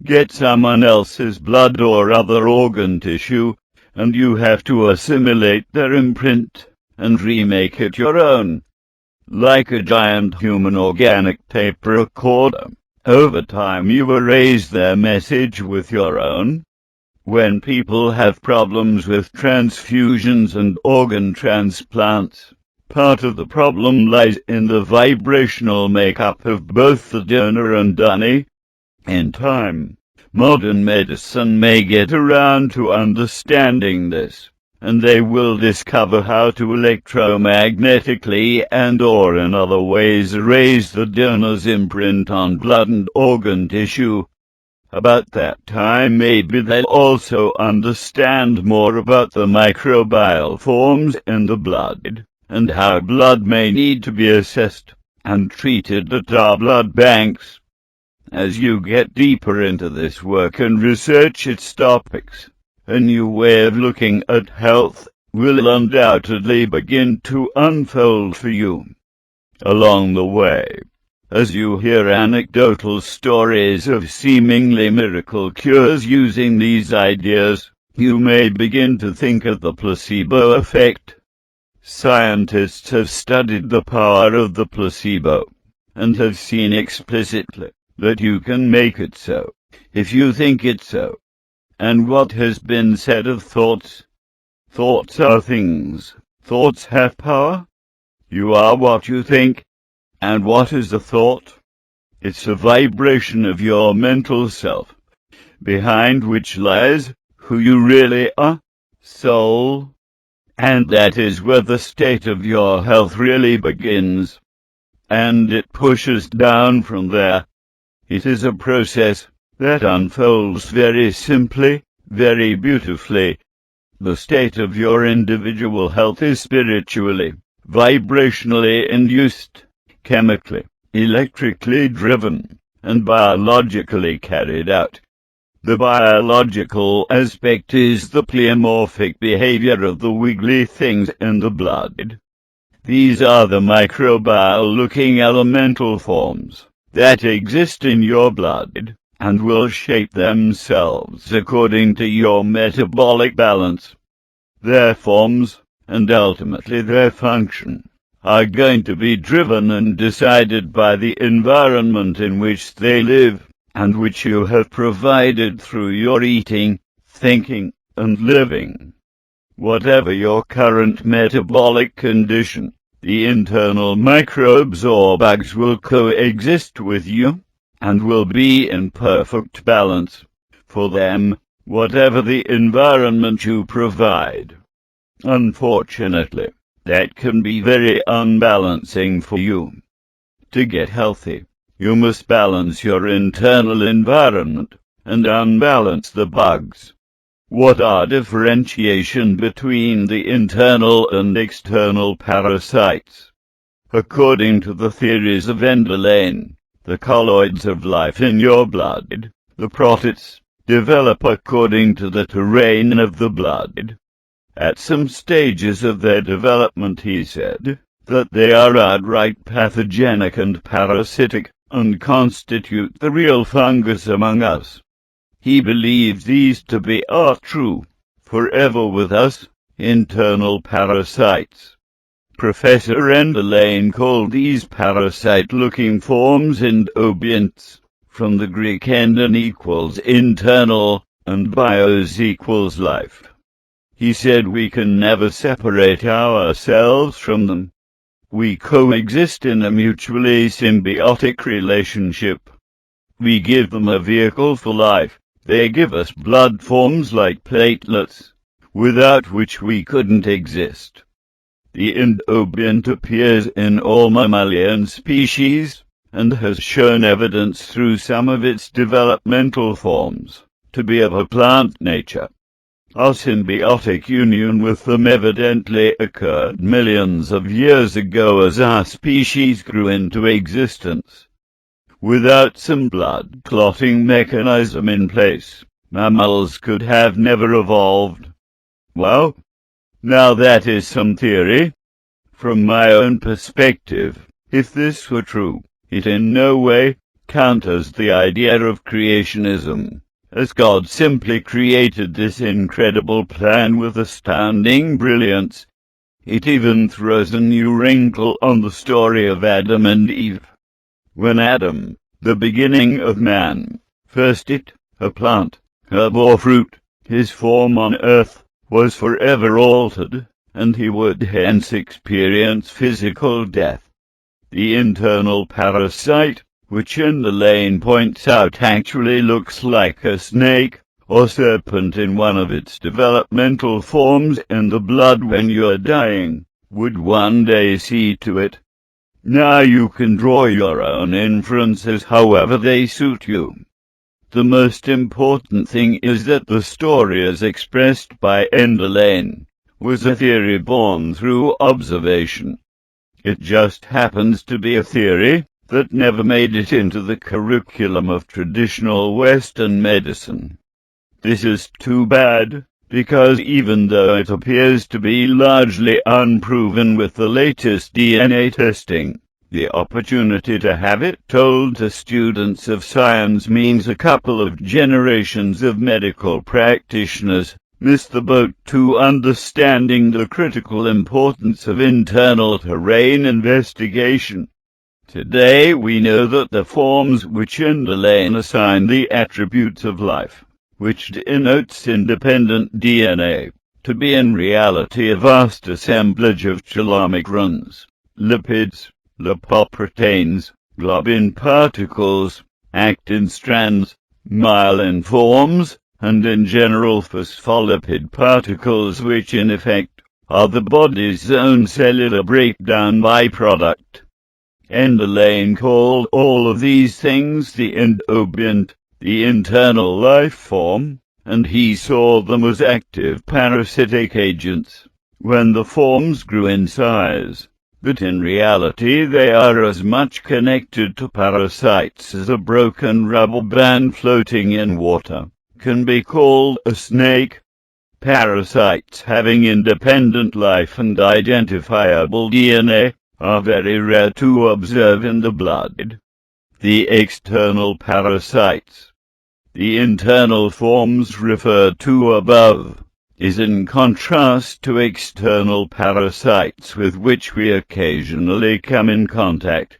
Get someone else's blood or other organ tissue, and you have to assimilate their imprint and remake it your own. Like a giant human organic tape recorder, over time you erase their message with your own. When people have problems with transfusions and organ transplants, part of the problem lies in the vibrational makeup of both the donor and donee. In time, modern medicine may get around to understanding this, and they will discover how to electromagnetically and/or in other ways erase the donor's imprint on blood and organ tissue. About that time maybe they'll also understand more about the microbial forms in the blood, and how blood may need to be assessed and treated at our blood banks. As you get deeper into this work and research its topics, a new way of looking at health will undoubtedly begin to unfold for you. Along the way, as you hear anecdotal stories of seemingly miracle cures using these ideas, you may begin to think of the placebo effect. Scientists have studied the power of the placebo, and have seen explicitly that you can make it so. if you think it so. And what has been said of thoughts? Thoughts are things. Thoughts have power. You are what you think. And what is a thought? It's a vibration of your mental self, behind which lies who you really are, soul. And that is where the state of your health really begins. And it pushes down from there. It is a process that unfolds very simply, very beautifully. The state of your individual health is spiritually, vibrationally induced, chemically, electrically driven, and biologically carried out. The biological aspect is the pleomorphic behavior of the wiggly things in the blood. These are the microbial-looking elemental forms that exist in your blood and will shape themselves according to your metabolic balance. Their forms, and ultimately their function, are going to be driven and decided by the environment in which they live, and which you have provided through your eating, thinking, and living. Whatever your current metabolic condition, the internal microbes or bugs will coexist with you, and will be in perfect balance for them, whatever the environment you provide. Unfortunately, that can be very unbalancing for you. To get healthy, you must balance your internal environment and unbalance the bugs. What are differentiation between the internal and external parasites? According to the theories of Enderlein, the colloids of life in your blood, the protists, develop according to the terrain of the blood. At some stages of their development, he said, that they are outright pathogenic and parasitic, and constitute the real fungus among us. He believes these to be true, forever with us, internal parasites. Professor Enderlein called these parasite-looking forms endobionts, from the Greek endon equals internal, and bios equals life. He said we can never separate ourselves from them. We coexist in a mutually symbiotic relationship. We give them a vehicle for life. They give us blood forms like platelets, without which we couldn't exist. The endobiont appears in all mammalian species, and has shown evidence through some of its developmental forms to be of a plant nature. Our symbiotic union with them evidently occurred millions of years ago as our species grew into existence. Without some blood-clotting mechanism in place, mammals could have never evolved. Well, now that is some theory. From my own perspective, if this were true, it in no way counters the idea of creationism, as God simply created this incredible plan with astounding brilliance. It even throws a new wrinkle on the story of Adam and Eve. When Adam, the beginning of man, first ate a plant, herb or fruit, his form on earth was forever altered, and he would hence experience physical death. The internal parasite, which Enderlein points out actually looks like a snake or serpent in one of its developmental forms in the blood when you're dying, would one day see to it. Now you can draw your own inferences however they suit you. The most important thing is that the story as expressed by Enderlein was a theory born through observation. It just happens to be a theory that never made it into the curriculum of traditional Western medicine. This is too bad, because even though it appears to be largely unproven with the latest DNA testing, the opportunity to have it told to students of science means a couple of generations of medical practitioners missed the boat to understanding the critical importance of internal terrain investigation. Today we know that the forms which underline assign the attributes of life, which denotes independent DNA, to be in reality a vast assemblage of telomeric runs, lipids, lipoproteins, globin particles, actin strands, myelin forms, and in general phospholipid particles, which in effect are the body's own cellular breakdown byproduct. Enderlein called all of these things the endobient, the internal life form, and he saw them as active parasitic agents when the forms grew in size. But in reality they are as much connected to parasites as a broken rubber band floating in water can be called a snake. Parasites having independent life and identifiable DNA are very rare to observe in the blood. The external parasites, the internal forms referred to above, is in contrast to external parasites with which we occasionally come in contact.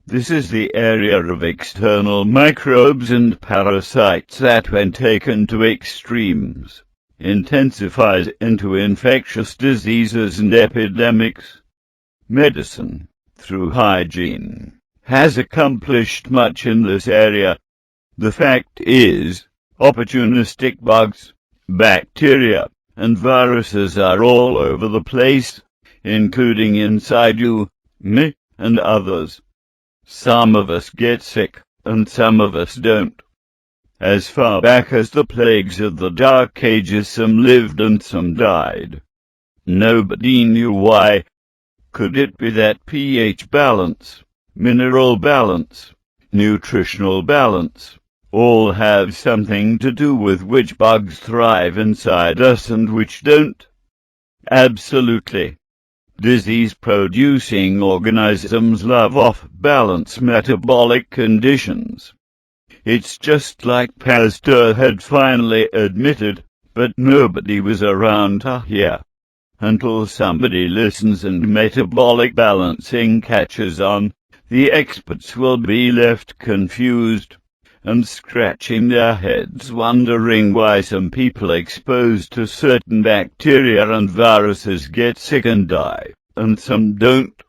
This is the area of external microbes and parasites that, when taken to extremes, intensifies into infectious diseases and epidemics. Medicine, through hygiene, has accomplished much in this area. The fact is, opportunistic bugs, bacteria, and viruses are all over the place, including inside you, me, and others. Some of us get sick, and some of us don't. As far back as the plagues of the Dark Ages, some lived and some died. Nobody knew why. Could it be that pH balance, mineral balance, nutritional balance, all have something to do with which bugs thrive inside us and which don't? Absolutely. Disease-producing organisms love off-balance metabolic conditions. It's just like Pasteur had finally admitted, but nobody was around to hear. Until somebody listens and metabolic balancing catches on, the experts will be left confused and scratching their heads, wondering why some people exposed to certain bacteria and viruses get sick and die, and some don't.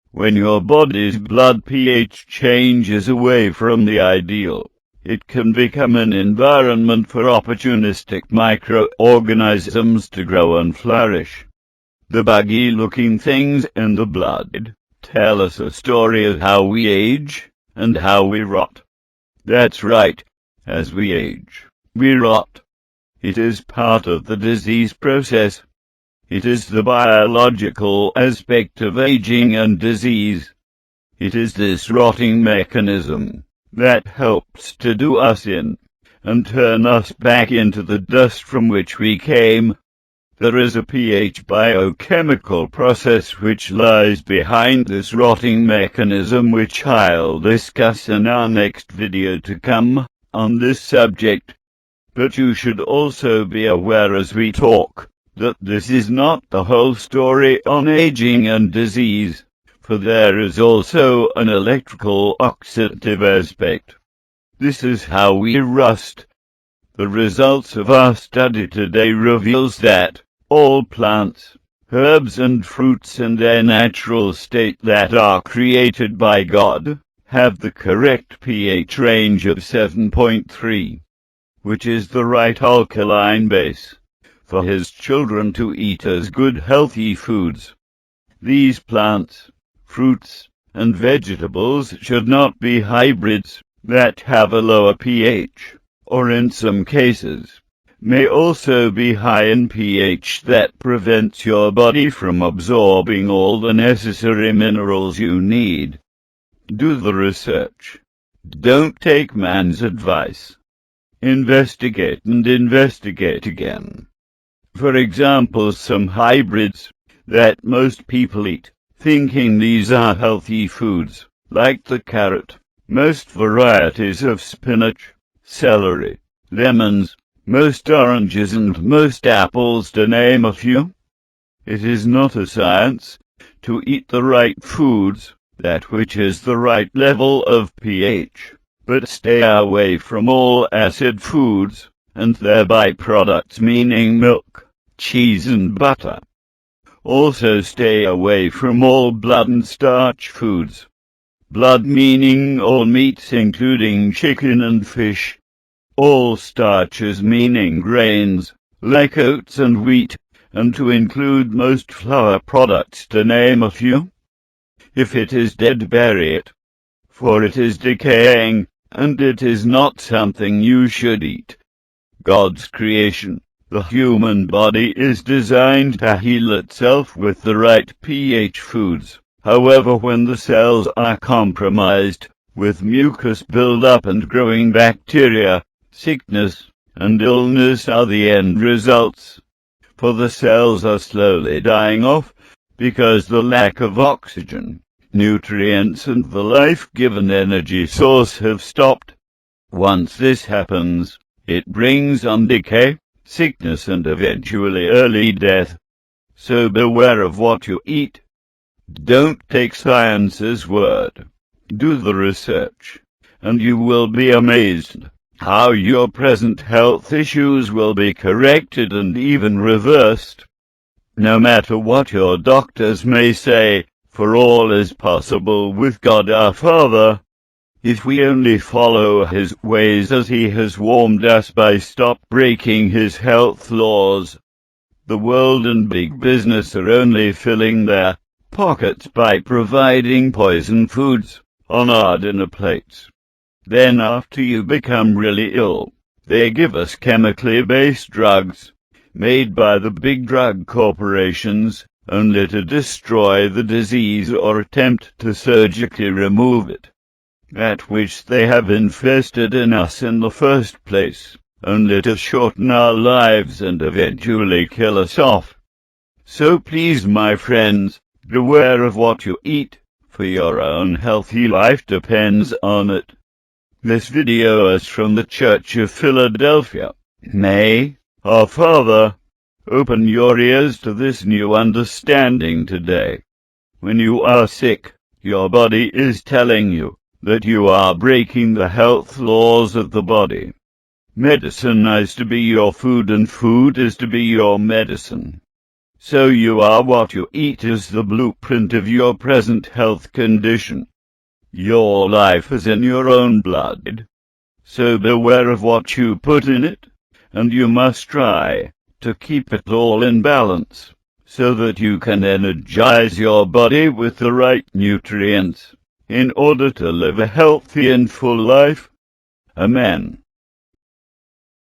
When your body's blood pH changes away from the ideal, it can become an environment for opportunistic microorganisms to grow and flourish. The buggy-looking things in the blood tell us a story of how we age and how we rot. That's right, as we age, we rot. It is part of the disease process. It is the biological aspect of aging and disease. It is this rotting mechanism that helps to do us in and turn us back into the dust from which we came. There is a pH biochemical process which lies behind this rotting mechanism, which I'll discuss in our next video to come on this subject. But you should also be aware as we talk that this is not the whole story on aging and disease, for there is also an electrical oxidative aspect. This is how we rust. The results of our study today reveals that all plants, herbs and fruits in their natural state that are created by God have the correct pH range of 7.3, which is the right alkaline base for his children to eat as good healthy foods. These plants, fruits, and vegetables should not be hybrids that have a lower pH, or in some cases, may also be high in pH that prevents your body from absorbing all the necessary minerals you need. Do the research. Don't take man's advice. Investigate and investigate again. For example, some hybrids that most people eat, thinking these are healthy foods, like the carrot, most varieties of spinach, celery, lemons, most oranges and most apples, to name a few. It is not a science to eat the right foods that which is the right level of pH, but stay away from all acid foods, and their byproducts meaning milk, cheese and butter. Also stay away from all blood and starch foods. Blood meaning all meats including chicken and fish. All starches meaning grains, like oats and wheat, and to include most flour products to name a few. If it is dead, bury it, for it is decaying, and it is not something you should eat. God's creation, the human body, is designed to heal itself with the right pH foods. However, when the cells are compromised, with mucus build-up and growing bacteria, sickness and illness are the end results. For the cells are slowly dying off, because the lack of oxygen, nutrients and the life-given energy source have stopped. Once this happens, it brings on decay, sickness and eventually early death. So beware of what you eat. Don't take science's word. Do the research, and you will be amazed how your present health issues will be corrected and even reversed. No matter what your doctors may say, for all is possible with God our Father, if we only follow His ways as He has warned us by stop breaking His health laws. The world and big business are only filling their pockets by providing poison foods on our dinner plates. Then after you become really ill, they give us chemically based drugs, made by the big drug corporations, only to destroy the disease or attempt to surgically remove it, that which they have infested in us in the first place, only to shorten our lives and eventually kill us off. So please, my friends, beware of what you eat, for your own healthy life depends on it. This video is from the Church of Philadelphia. May our Father open your ears to this new understanding today. When you are sick, your body is telling you that you are breaking the health laws of the body. Medicine is to be your food, and food is to be your medicine. So you are what you eat is the blueprint of your present health condition. Your life is in your own blood. So beware of what you put in it, and you must try to keep it all in balance, so that you can energize your body with the right nutrients, in order to live a healthy and full life. Amen.